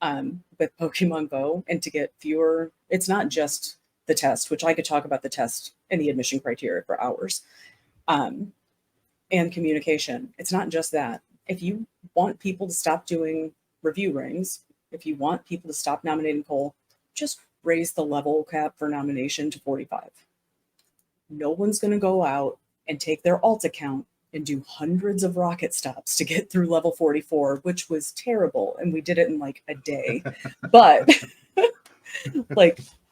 with Pokemon Go and to get fewer, it's not just the test, which I could talk about the test and the admission criteria for hours, and communication. It's not just that. If you want people to stop doing review rings, if you want people to stop nominating Cole, just raise the level cap for nomination to 45. no one's going to go out and take their alt account and do hundreds of rocket stops to get through level 44, which was terrible. And we did it in like a day. But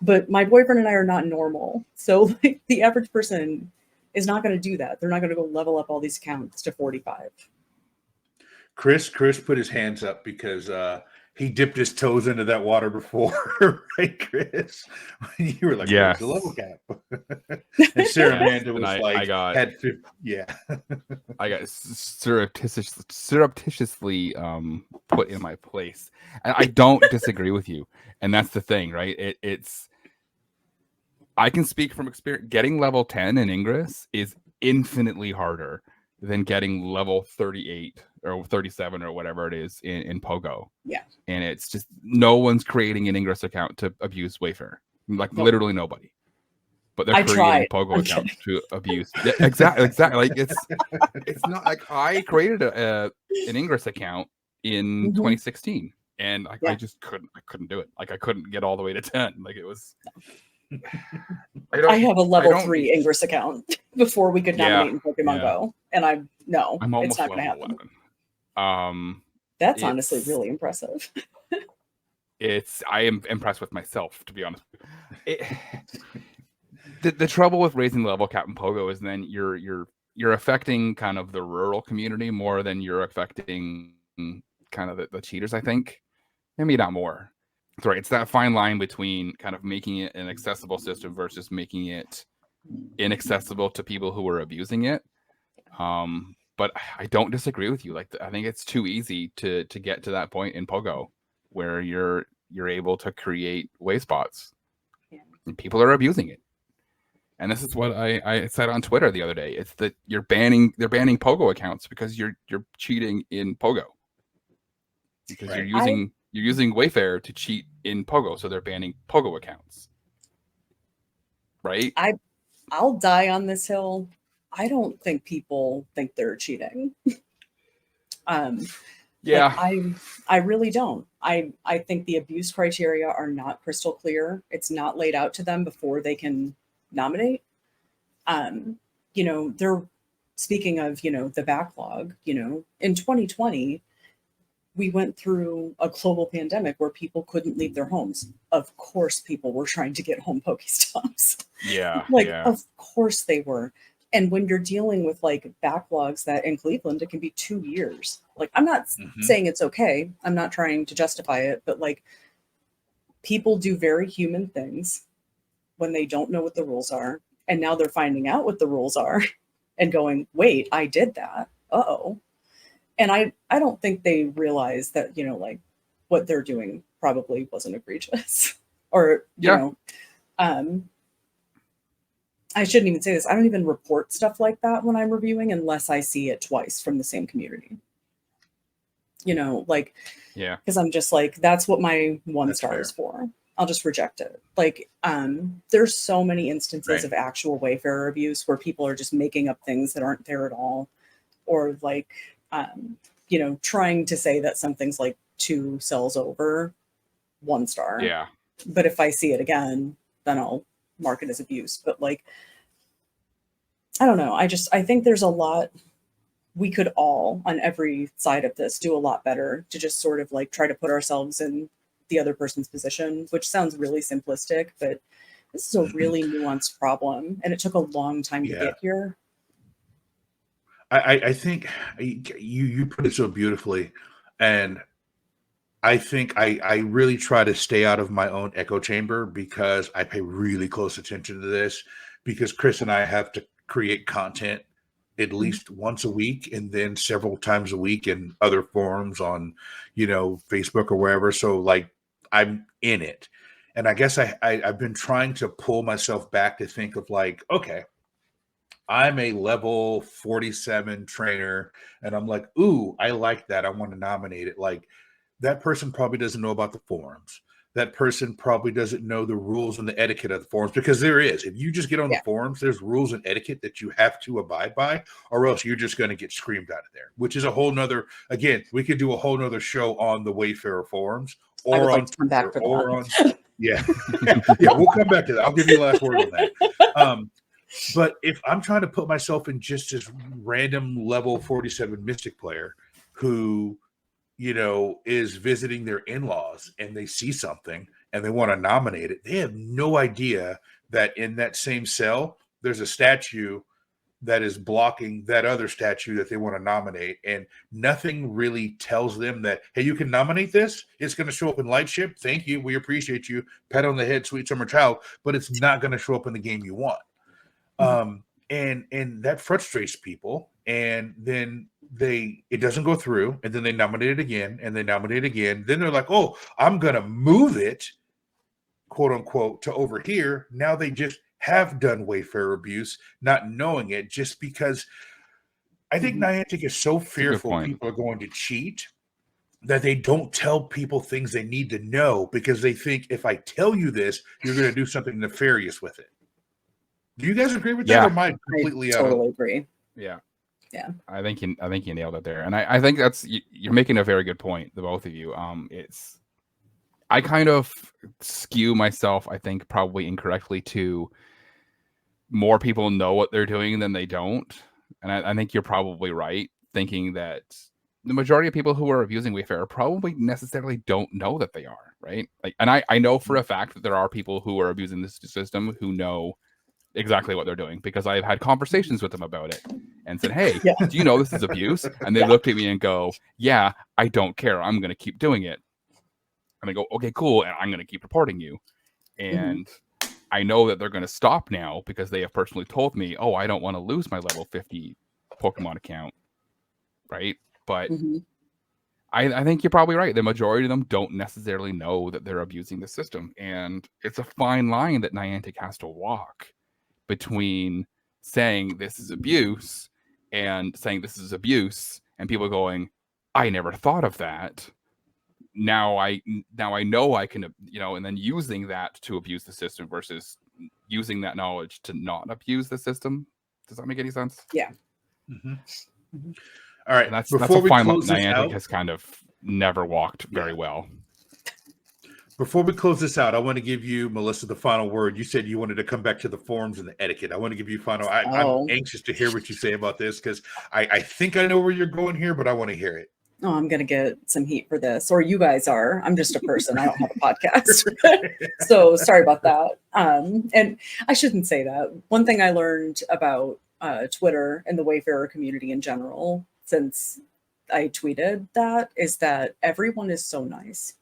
but my boyfriend and I are not normal. So like, the average person is not going to do that. They're not going to go level up all these accounts to 45. Chris put his hands up because he dipped his toes into that water before, right, Chris? You were like, yeah, the level cap. And Sarah Amanda was I got surreptitiously put in my place. And I don't disagree with you. And that's the thing, right? It's I can speak from experience. Getting level 10 in Ingress is infinitely harder than getting level 38 or 37 or whatever it is in Pogo. Yeah. And it's just no one's creating an Ingress account to abuse Wayfarer. Like literally nobody. But they're creating Pogo accounts to abuse. Yeah, exactly. Like it's not like I created an Ingress account in 2016 and I just couldn't do it. Like I couldn't get all the way to 10. Like it was I have a level 3 Ingress account before we could nominate in Pokemon Go. And I'm it's not going to happen. 11. That's honestly really impressive. I am impressed with myself, to be honest. The trouble with raising the level cap in Pogo is then you're affecting kind of the rural community more than you're affecting kind of the cheaters, I think. Maybe not more. That's right. It's that fine line between kind of making it an accessible system versus making it inaccessible to people who are abusing it. But I don't disagree with you. Like I think it's too easy to get to that point in Pogo where you're able to create Wayspots. And people are abusing it. And this is what I said on Twitter the other day. It's that they're banning Pogo accounts because you're cheating in Pogo. Because you're using Wayfarer to cheat in Pogo, so they're banning Pogo accounts. Right? I'll die on this hill. I don't think people think they're cheating. Yeah. I really don't. I think the abuse criteria are not crystal clear. It's not laid out to them before they can nominate. They're speaking of, the backlog, in 2020, we went through a global pandemic where people couldn't leave their homes. Of course, people were trying to get home Pokestops. Yeah. Of course they were. And when you're dealing with like backlogs that in Cleveland, it can be 2 years. Like, I'm not saying it's okay. I'm not trying to justify it, but like people do very human things when they don't know what the rules are. And now they're finding out what the rules are and going, wait, I did that. Uh-oh. And I don't think they realize that, like what they're doing probably wasn't egregious or, I shouldn't even say this. I don't even report stuff like that when I'm reviewing unless I see it twice from the same community. Because I'm just like, that's what my one star is for. I'll just reject it. Like, there's so many instances of actual Wayfarer abuse where people are just making up things that aren't there at all. Or like, trying to say that something's like 2 cells over 1 star. Yeah. But if I see it again, then I'll mark it as abuse. But like, I don't know. I think there's a lot we could all on every side of this do a lot better to just sort of like try to put ourselves in the other person's position, which sounds really simplistic, but this is a really nuanced problem. And it took a long time to get here. I think you put it so beautifully. And I think I really try to stay out of my own echo chamber because I pay really close attention to this because Chris and I have to create content at least once a week and then several times a week in other forums on, Facebook or wherever. So like I'm in it. And I guess I've been trying to pull myself back to think of like, okay, I'm a level 47 trainer and I'm like, ooh, I like that. I want to nominate it. Like that person probably doesn't know about the forums. That person probably doesn't know the rules and the etiquette of the forums because there is. If you just get on the forums, there's rules and etiquette that you have to abide by or else you're just going to get screamed out of there, which is a whole nother, again, we could do a whole nother show on the Wayfarer forums or on Twitter, or on, yeah, we'll come back to that. I'll give you the last word on that. But if I'm trying to put myself in just this random level 47 Mystic player who, is visiting their in-laws and they see something and they want to nominate it, they have no idea that in that same cell, there's a statue that is blocking that other statue that they want to nominate. And nothing really tells them that, hey, you can nominate this. It's going to show up in Lightship. Thank you. We appreciate you. Pat on the head, sweet summer child. But it's not going to show up in the game you want. And that frustrates people. And then it doesn't go through. And then they nominate it again. And they nominate it again. Then they're like, oh, I'm going to move it, quote unquote, to over here. Now they just have done Wayfarer abuse, not knowing it, just because I think Niantic is so fearful people are going to cheat that they don't tell people things they need to know, because they think if I tell you this, you're going to do something nefarious with it. Do you guys agree with that? Or am I completely I totally agree. Yeah. Yeah. I think you nailed it there. And I think you're making a very good point, the both of you. I kind of skew myself, I think, probably incorrectly to more people know what they're doing than they don't. And I think you're probably right, thinking that the majority of people who are abusing Wayfarer probably necessarily don't know that they are, right? Like, and I know for a fact that there are people who are abusing this system who know exactly what they're doing, because I've had conversations with them about it and said, hey, do you know this is abuse? And they looked at me and go, yeah, I don't care. I'm going to keep doing it. And I go, okay, cool. And I'm going to keep reporting you. And I know that they're going to stop now because they have personally told me, oh, I don't want to lose my level 50 Pokemon account. Right. But I think you're probably right. The majority of them don't necessarily know that they're abusing the system. And it's a fine line that Niantic has to walk between saying this is abuse and saying this is abuse, and people going, I never thought of that. Now I know I can, and then using that to abuse the system versus using that knowledge to not abuse the system. Does that make any sense? Yeah. All right. And that's a fine line Niantic has kind of never walked very well. Before we close this out, I want to give you, Melissa, the final word. You said you wanted to come back to the forums and the etiquette. I want to give you final. I'm anxious to hear what you say about this, because I think I know where you're going here, but I want to hear it. Oh, I'm going to get some heat for this, or you guys are. I'm just a person. I don't have a podcast. So sorry about that. And I shouldn't say that. One thing I learned about Twitter and the Wayfarer community in general, since I tweeted that, is that everyone is so nice.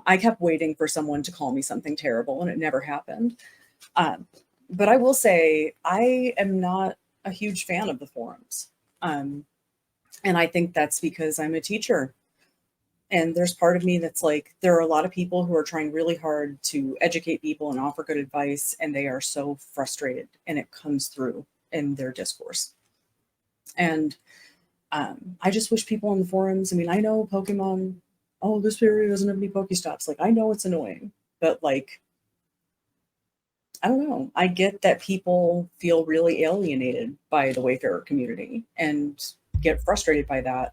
I kept waiting for someone to call me something terrible, and it never happened. But I will say I am not a huge fan of the forums. And I think that's because I'm a teacher. And there's part of me that's like, there are a lot of people who are trying really hard to educate people and offer good advice, and they are so frustrated, and it comes through in their discourse. And I just wish people on the forums, I mean, I know Pokemon, oh, this area doesn't have any Pokestops. Like, I know it's annoying, but like, I don't know. I get that people feel really alienated by the Wayfarer community and get frustrated by that.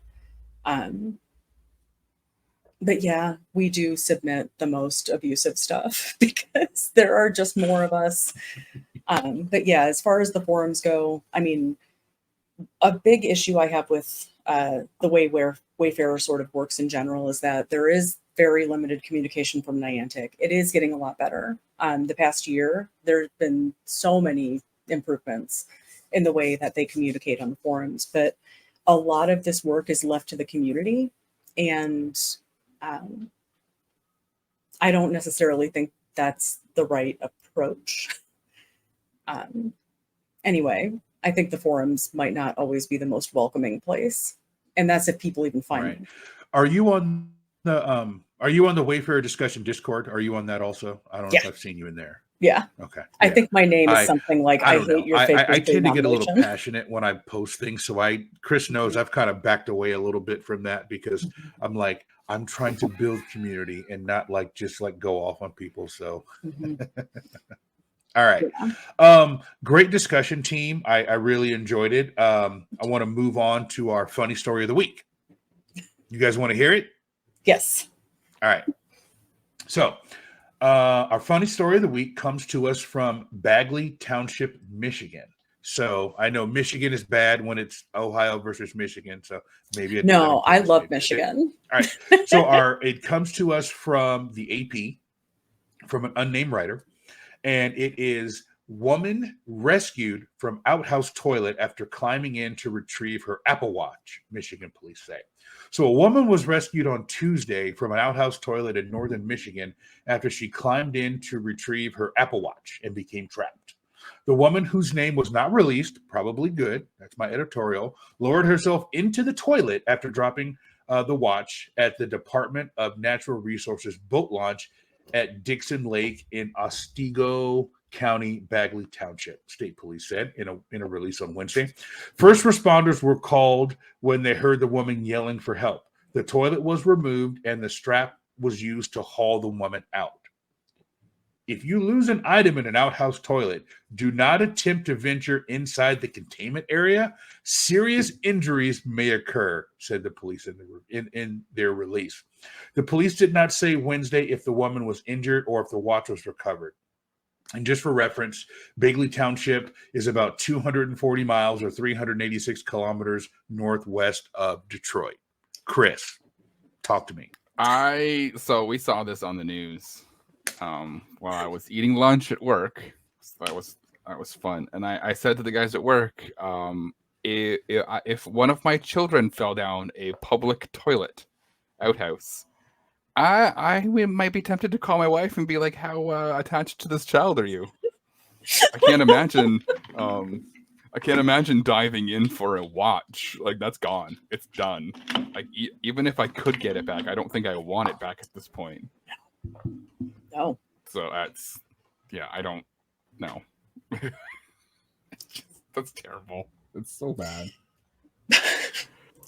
But yeah, we do submit the most abusive stuff because there are just more of us. But yeah, as far as the forums go, I mean, a big issue I have with the way where Wayfarer sort of works in general is that there is very limited communication from Niantic. It is getting a lot better. The past year, there have been so many improvements in the way that they communicate on the forums, but a lot of this work is left to the community, and I don't necessarily think that's the right approach. Anyway, I think the forums might not always be the most welcoming place, and that's if people even find them. Are you on the Wayfarer discussion Discord? Are you on that also? I don't know if I've seen you in there. Yeah. Okay. I think my name is something like I hate your fake. I tend to get a little passionate when I post things. So Chris knows I've kind of backed away a little bit from that, because I'm like, I'm trying to build community and not just go off on people. So all right. Yeah. Great discussion, team. I really enjoyed it. I want to move on to our funny story of the week. You guys want to hear it? Yes. All right. So Our funny story of the week comes to us from Bagley Township, Michigan. So I know Michigan is bad when it's Ohio versus Michigan. So maybe no, I love Michigan. All right. So it comes to us from the AP, from an unnamed writer, and it is woman rescued from outhouse toilet after climbing in to retrieve her Apple Watch, Michigan police say. So a woman was rescued on Tuesday from an outhouse toilet in northern Michigan after she climbed in to retrieve her Apple Watch and became trapped. The woman, whose name was not released, probably good, that's my editorial, lowered herself into the toilet after dropping the watch at the Department of Natural Resources boat launch at Dixon Lake in Otsego County, Bagley Township, state police said in a release on Wednesday. First responders were called when they heard the woman yelling for help. The toilet was removed and the strap was used to haul the woman out. If you lose an item in an outhouse toilet, do not attempt to venture inside the containment area. Serious injuries may occur, said the police in their release. The police did not say Wednesday if the woman was injured or if the watch was recovered. And just for reference, Bagley Township is about 240 miles or 386 kilometers northwest of Detroit. Chris, talk to me. So we saw this on the news while I was eating lunch at work. So that was fun. And I said to the guys at work, if one of my children fell down a public toilet outhouse, I might be tempted to call my wife and be like, how attached to this child are you? I can't imagine diving in for a watch. Like, that's gone. It's done. Like, even if I could get it back, I don't think I want it back at this point. No. So I don't know. That's terrible. It's so bad.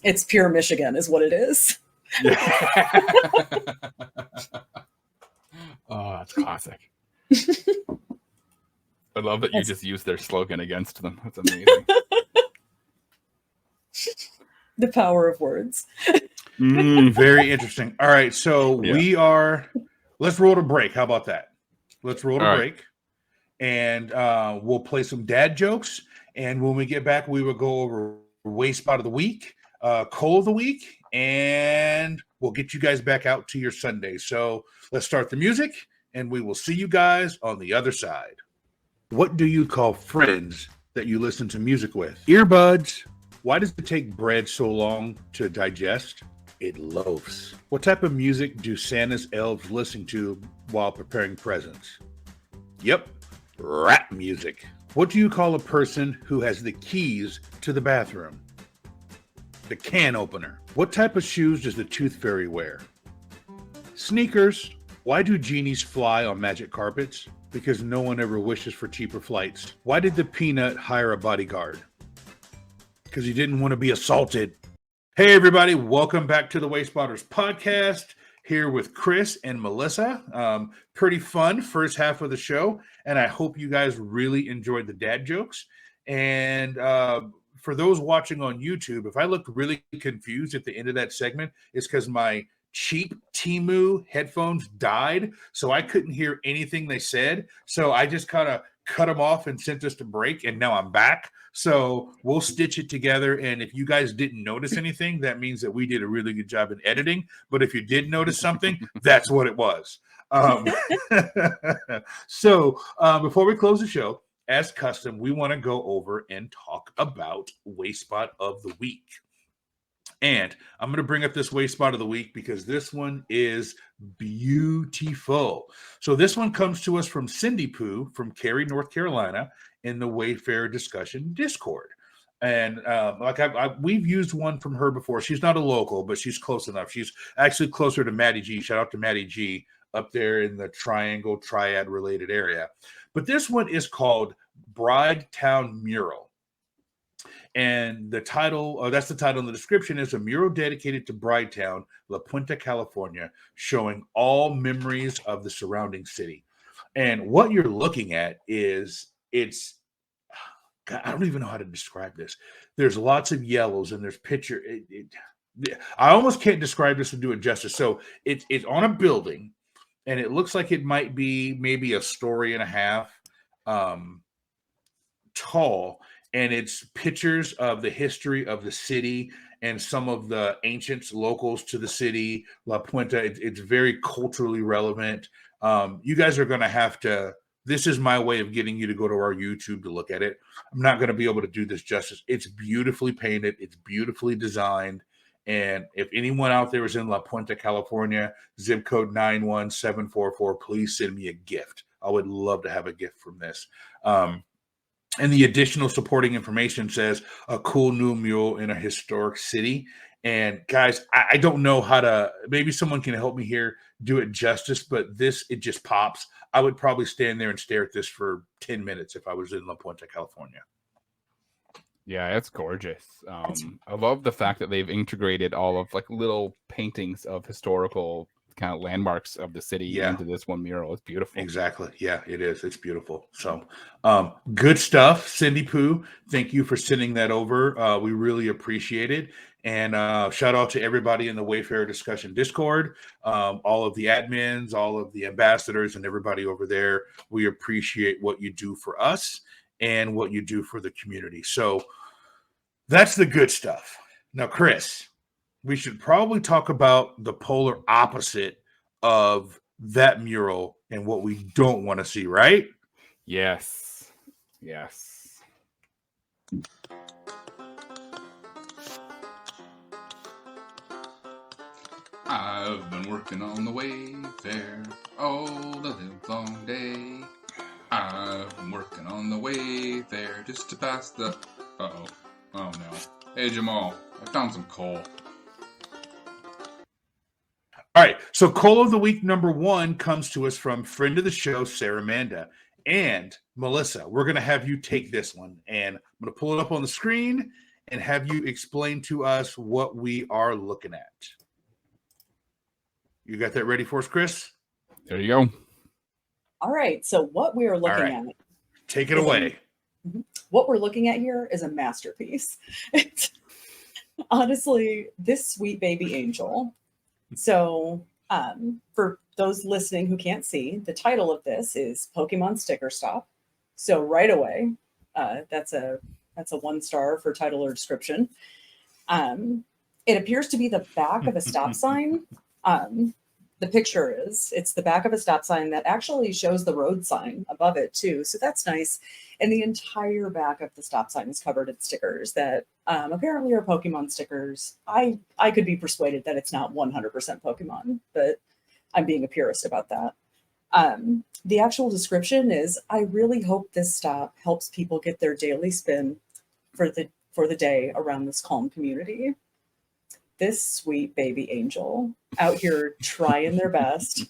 It's pure Michigan is what it is. Yeah. Oh, that's classic. I love that you just use their slogan against them. That's amazing. The power of words. Very interesting. All right, so let's roll to break. How about that? Let's roll to break. And we'll play some dad jokes. And when we get back, we will go over Wayspot of the week, Coal of the week, and we'll get you guys back out to your Sunday. So let's start the music, and we will see you guys on the other side. What do you call friends that you listen to music with? Earbuds. Why does it take bread so long to digest? It loafs. What type of music do Santa's elves listen to while preparing presents? Yep, rap music. What do you call a person who has the keys to the bathroom? The can opener. What type of shoes does the tooth fairy wear? Sneakers. Why do genies fly on magic carpets? Because no one ever wishes for cheaper flights. Why did the peanut hire a bodyguard? Because he didn't want to be assaulted. Hey everybody, welcome back to the Wayspotters podcast. Here with Chris and Melissa. Pretty fun first half of the show, and I hope you guys really enjoyed the dad jokes. And for those watching on YouTube, if I looked really confused at the end of that segment, it's because my cheap Temu headphones died, so I couldn't hear anything they said. So I just kind of cut them off and sent us to break, and now I'm back. So we'll stitch it together. And if you guys didn't notice anything, that means that we did a really good job in editing. But if you did notice something, that's what it was. So before we close the show, as custom, we want to go over and talk about Wayspot of the Week. And I'm going to bring up this Wayspot of the Week because this one is beautiful. So this one comes to us from Cindy Pooh from Cary, North Carolina, in the Wayfarer discussion Discord. And we've used one from her before. She's not a local, but she's close enough. She's actually closer to Maddie G. Shout out to Maddie G up there in the Triangle Triad related area. But this one is called Bride Town Mural. And the title, that's the title in the description, is a mural dedicated to Bridetown, La Puente, California, showing all memories of the surrounding city. And what you're looking at is, God, I don't even know how to describe this. There's lots of yellows and there's picture. I almost can't describe this and do it justice. So it's on a building, and it looks like it might be maybe a story and a half tall, and it's pictures of the history of the city and some of the ancients, locals to the city, La Puente. It's very culturally relevant. You guys are going to have to, this is my way of getting you to go to our YouTube to look at it. I'm not going to be able to do this justice. It's beautifully painted. It's beautifully designed. And if anyone out there is in La Puente, California, zip code 91744, please send me a gift. I would love to have a gift from this. And the additional supporting information says a cool new mural in a historic city. And guys, I don't know how to, maybe someone can help me here do it justice, but it just pops. I would probably stand there and stare at this for 10 minutes if I was in La Puente, California. Yeah, it's gorgeous. I love the fact that they've integrated all of like little paintings of historical kind of landmarks of the city into this one mural. It's beautiful. Exactly. Yeah, it is. It's beautiful. So good stuff. Cindy Pooh, thank you for sending that over. We really appreciate it. And shout out to everybody in the Wayfarer discussion Discord, all of the admins, all of the ambassadors, and everybody over there. We appreciate what you do for us and what you do for the community. So that's the good stuff. Now, Chris, we should probably talk about the polar opposite of that mural and what we don't want to see, right? Yes. Yes. I've been working on the Wayfarer all the live long day. I've been working on the Wayfarer just to pass the... Uh-oh. Oh, no. Hey, Jamal, I found some coal. All right, so Coal of the Week number 1 comes to us from friend of the show, Sarah Manda. And Melissa, we're going to have you take this one. And I'm going to pull it up on the screen and have you explain to us what we are looking at. You got that ready for us, Chris? There you go. All right, so what we are looking at. Take it away. What we're looking at here is a masterpiece. Honestly, this sweet baby angel. So for those listening who can't see, the title of this is Pokemon Sticker Stop. So right away, that's a 1-star for title or description. It appears to be the back of a stop sign. The picture it's the back of a stop sign that actually shows the road sign above it too. So that's nice. And the entire back of the stop sign is covered in stickers that apparently are Pokemon stickers. I could be persuaded that it's not 100% Pokemon, but I'm being a purist about that. The actual description is, I really hope this stop helps people get their daily spin for the day around this calm community. This sweet baby angel out here trying their best.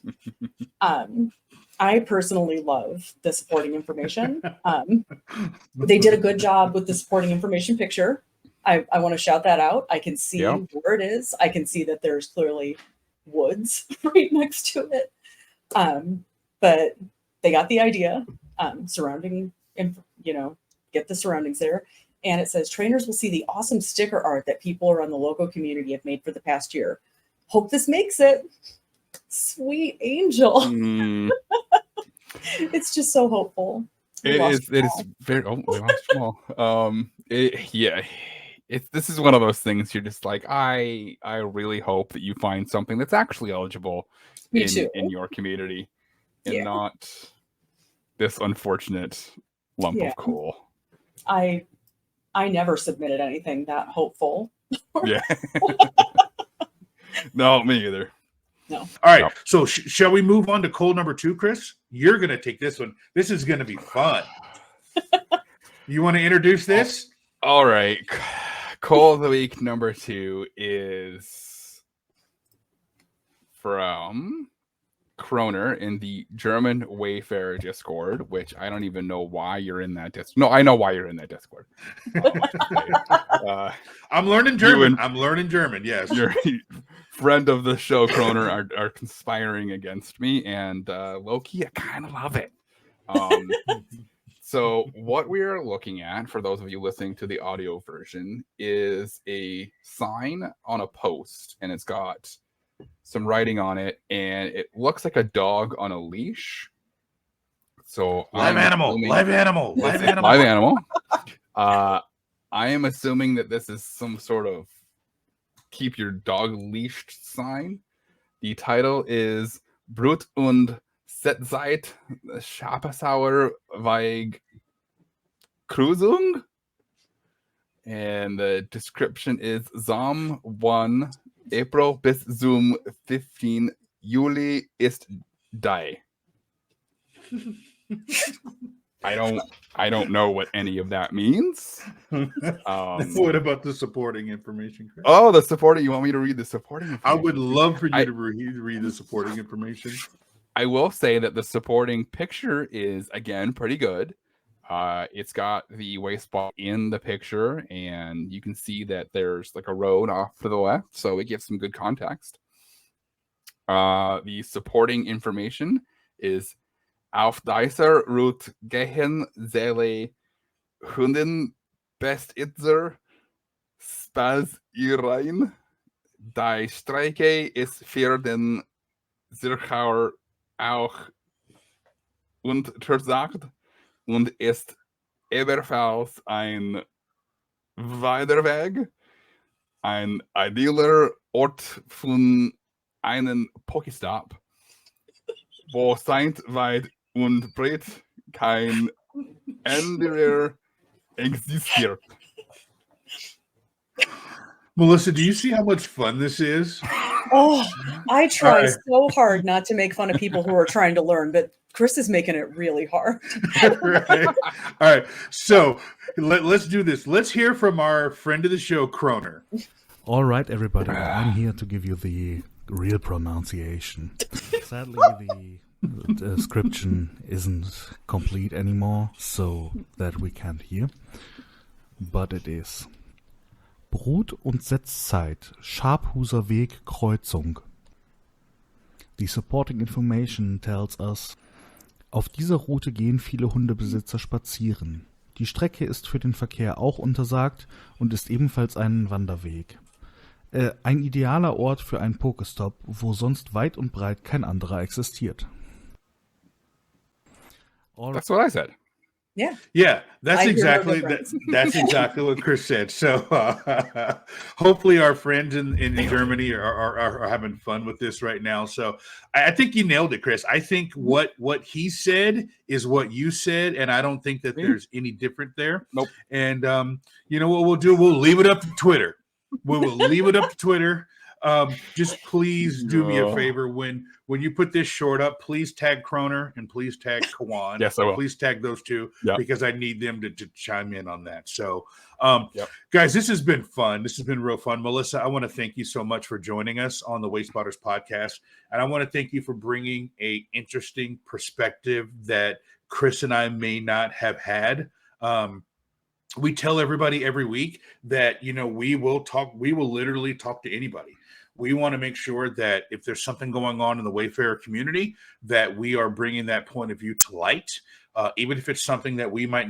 I personally love the supporting information. They did a good job with the supporting information picture. I want to shout that out. I can see where it is. I can see that there's clearly woods right next to it. But they got the idea. Surrounding, get the surroundings there. And it says, trainers will see the awesome sticker art that people around the local community have made for the past year. Hope this makes it. Sweet angel. It's just so hopeful. It is very, we lost Jamal. This is one of those things you're just like, I really hope that you find something that's actually eligible in your community and not this unfortunate lump of coal. I never submitted anything that hopeful. Yeah. No, me either. No. All right. So shall we move on to coal number 2, Chris? You're going to take this one. This is going to be fun. You want to introduce this? All right. Coal of the Week number 2 is from Kroner in the German Wayfarer Discord, which I don't even know why you're in that Discord. No, I know why you're in that Discord. I'm learning German. I'm learning German, yes. Your friend of the show, Kroner, are conspiring against me, and low-key, I kind of love it. So what we are looking at, for those of you listening to the audio version, is a sign on a post, and it's got some writing on it, and it looks like a dog on a leash. So live animal. I am assuming that this is some sort of keep your dog leashed sign. The title is Brut und Setzeit Schapasauer Weig Kruzung. And the description is Zom 1 April bis zum 15 Juli ist die. I don't know what any of that means. What about the supporting information, Chris? Oh, the supporting. You want me to read the supporting information? I would love for you to read the supporting information. I will say that the supporting picture is, again, pretty good. It's got the Wayspot in the picture, and you can see that there's like a road off to the left, so it gives some good context. The supporting information is Auf dieser Route gehen Seele Hunden Bestitzer Spaz Irein. Die Strecke ist für den Zirchauer auch untersagt und ist ebenfalls ein Weiterweg, ein idealer Ort von einem Pokestop, wo seid weit und breit kein anderer existiert. Melissa, do you see how much fun this is? Oh, I try so hard not to make fun of people who are trying to learn, but Chris is making it really hard. Right. All right. So let's do this. Let's hear from our friend of the show, Kroner. All right, everybody. I'm here to give you the real pronunciation. Sadly, the description isn't complete anymore, so that we can't hear. But it is. Brut- und Setzzeit, Scharphuser Weg, Kreuzung. The supporting information tells us, auf dieser Route gehen viele Hundebesitzer spazieren. Die Strecke ist für den Verkehr auch untersagt und ist ebenfalls ein Wanderweg. Ein idealer Ort für einen Pokestop, wo sonst weit und breit kein anderer existiert. That's what I said. Yeah, that's exactly what Chris said. So hopefully our friends in Germany are having fun with this right now. So I think you nailed it, Chris. I think what he said is what you said, and I don't think that there's any different there. Nope. And you know what we'll do? We'll leave it up to Twitter. We will leave it up to Twitter. Just please do me a favor when you put this short up, please tag Kroner and please tag Kawan. Yes, I will. Please tag those two because I need them to chime in on that. So, Yep. Guys, this has been fun. This has been real fun. Melissa, I want to thank you so much for joining us on the Wayspotters podcast. And I want to thank you for bringing a interesting perspective that Chris and I may not have had. We tell everybody every week that, you know, we will literally talk to anybody. We want to make sure that if there's something going on in the Wayfarer community, that we are bringing that point of view to light, even if it's something that we might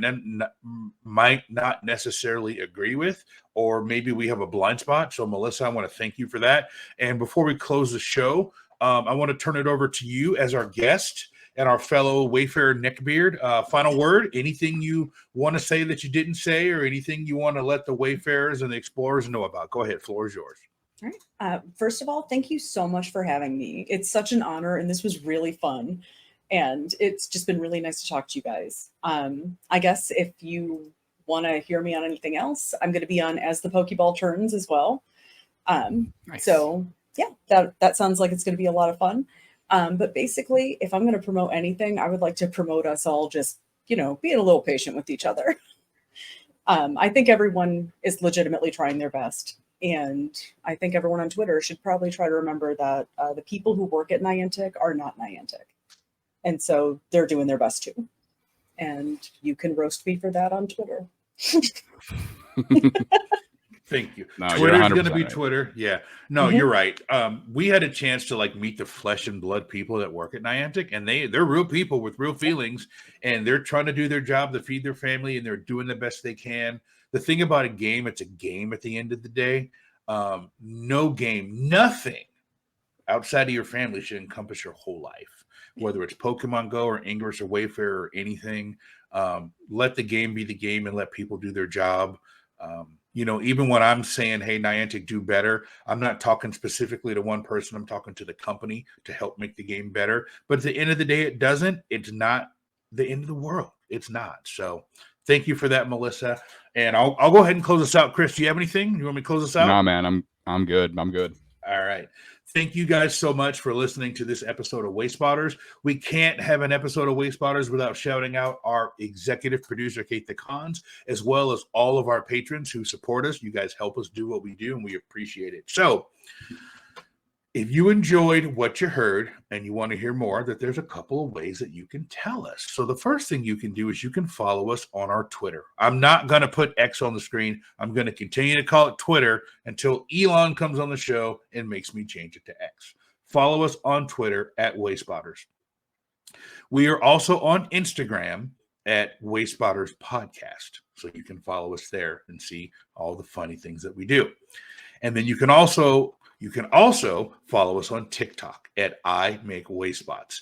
not necessarily agree with, or maybe we have a blind spot. So, Melissa, I want to thank you for that. And before we close the show, I want to turn it over to you as our guest and our fellow Wayfarer Neckbeard. Final word, anything you want to say that you didn't say, or anything you want to let the Wayfarers and the Explorers know about? Go ahead, floor is yours. All right. First of all, thank you so much for having me. It's such an honor, and this was really fun. And it's just been really nice to talk to you guys. I guess if you want to hear me on anything else, I'm going to be on As the Pokeball Turns as well. Nice. So yeah, that sounds like it's going to be a lot of fun. But basically, if I'm going to promote anything, I would like to promote us all just, you know, being a little patient with each other. I think everyone is legitimately trying their best. And I think everyone on Twitter should probably try to remember that the people who work at Niantic are not Niantic. And so they're doing their best too. And you can roast me for that on Twitter. Thank you. No, Twitter's going to be right. Twitter. Yeah. No, you're right. We had a chance to meet the flesh and blood people that work at Niantic, and they're real people with real feelings, and they're trying to do their job to feed their family, and they're doing the best they can. The thing about a game, it's a game at the end of the day. No game, nothing outside of your family should encompass your whole life, whether it's Pokemon Go or Ingress or Wayfarer or anything. Let the game be the game and let people do their job. Even when I'm saying, hey, Niantic, do better, I'm not talking specifically to one person. I'm talking to the company to help make the game better. But at the end of the day, it's not the end of the world. It's not. So thank you for that, Melissa. And I'll go ahead and close us out. Chris, do you have anything? You want me to close us out? No, man, I'm good. I'm good. All right. Thank you guys so much for listening to this episode of Wayspotters. We can't have an episode of Wayspotters without shouting out our executive producer, KatettheKonz, as well as all of our patrons who support us. You guys help us do what we do, and we appreciate it. So if you enjoyed what you heard and you want to hear more, that there's a couple of ways that you can tell us. So the first thing you can do is you can follow us on our Twitter. I'm not going to put X on the screen. I'm going to continue to call it Twitter until Elon comes on the show and makes me change it to X. Follow us on Twitter at Wayspotters. We are also on Instagram at Wayspotters Podcast. So you can follow us there and see all the funny things that we do. And then you can also follow us on TikTok at I Make Wayspots.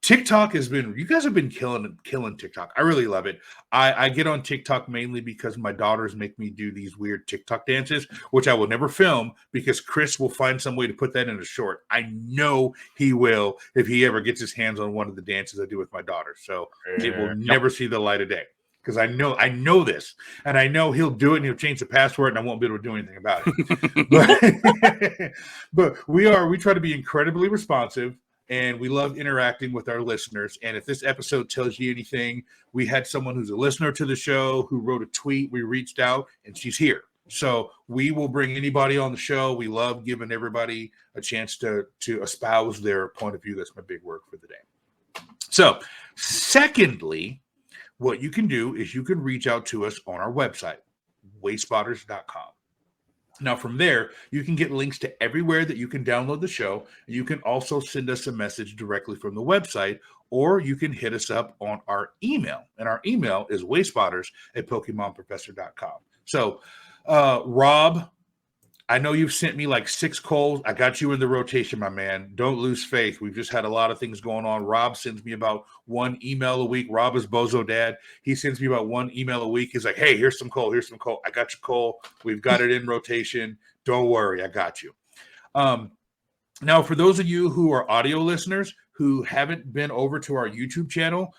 TikTok you guys have been killing TikTok. I really love it. I get on TikTok mainly because my daughters make me do these weird TikTok dances, which I will never film because Chris will find some way to put that in a short. I know he will if he ever gets his hands on one of the dances I do with my daughters. So it will never see the light of day. Because I know this, and I know he'll do it, and he'll change the password, and I won't be able to do anything about it. but we try to be incredibly responsive, and we love interacting with our listeners. And if this episode tells you anything, we had someone who's a listener to the show who wrote a tweet. We reached out, and she's here. So we will bring anybody on the show. We love giving everybody a chance to espouse their point of view. That's my big word for the day. So, secondly, what you can do is you can reach out to us on our website, wayspotters.com. Now, from there, you can get links to everywhere that you can download the show. You can also send us a message directly from the website, or you can hit us up on our email. And our email is wayspotters@PokemonProfessor.com. So, Rob, I know you've sent me like 6 calls. I got you in the rotation, my man. Don't lose faith. We've just had a lot of things going on. Rob sends me about 1 email a week. Rob is Bozo Dad. He sends me about 1 email a week. He's like, hey, here's some coal. Here's some coal. I got your coal. We've got it in rotation. Don't worry. I got you. Now, for those of you who are audio listeners who haven't been over to our YouTube channel,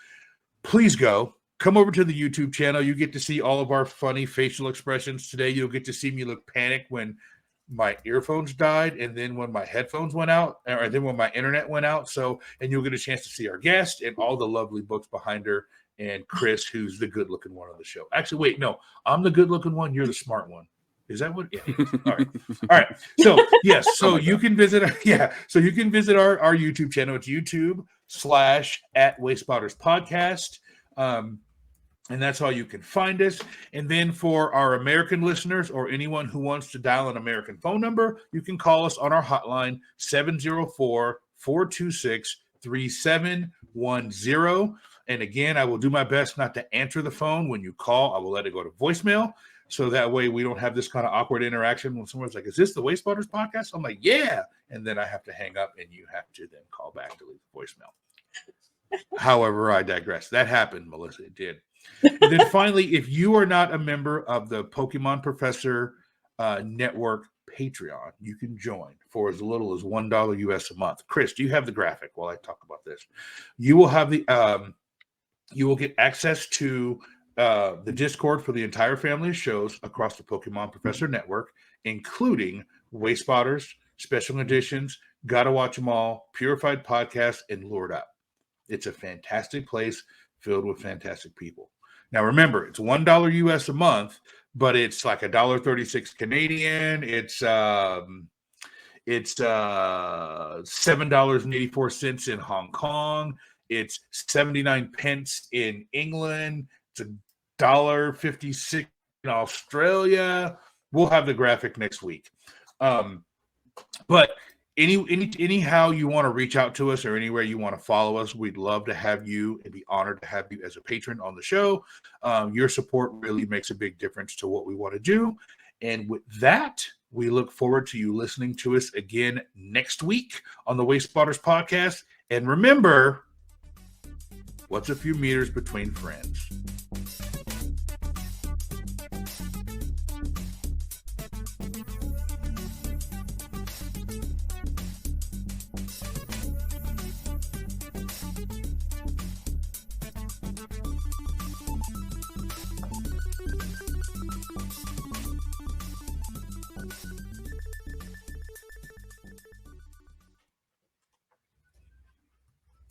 please go. Come over to the YouTube channel. You get to see all of our funny facial expressions. Today, you'll get to see me look panicked when my earphones died, and then when my headphones went out, or then when my internet went out. So, and you'll get a chance to see our guest and all the lovely books behind her, and Chris, who's the good-looking one on the show. Actually, wait, no, I'm the good-looking one. You're the smart one. Is that what? Yeah. All right. So yes. So you can visit. So you can visit our YouTube channel. It's YouTube/@Wayspotters Podcast. And that's how you can find us. And then for our American listeners or anyone who wants to dial an American phone number, you can call us on our hotline, 704-426-3710. And again, I will do my best not to answer the phone when you call. I will let it go to voicemail. So that way we don't have this kind of awkward interaction when someone's like, is this the Wayspotters podcast? I'm like, yeah. And then I have to hang up and you have to then call back to leave a voicemail. However, I digress. That happened, Melissa. It did. And then finally, if you are not a member of the Pokemon Professor Network Patreon, you can join for as little as $1 US a month. Chris, do you have the graphic while I talk about this? You will have you will get access to the Discord for the entire family of shows across the Pokemon Professor Network, including Wayspotters, Special Editions, Gotta Watch 'Em All, Purified Podcast, and Lured Up. It's a fantastic place filled with fantastic people. Now, remember, it's $1 US a month, but it's like $1.36 Canadian. It's $7.84 in Hong Kong. It's 79 pence in England. It's $1.56 in Australia. We'll have the graphic next week. But anyhow you want to reach out to us or anywhere you want to follow us, we'd love to have you and be honored to have you as a patron on the show. Your support really makes a big difference to what we want to do. And with that, We look forward to you listening to us again next week on the Wayspotters podcast. And remember, what's a few meters between friends?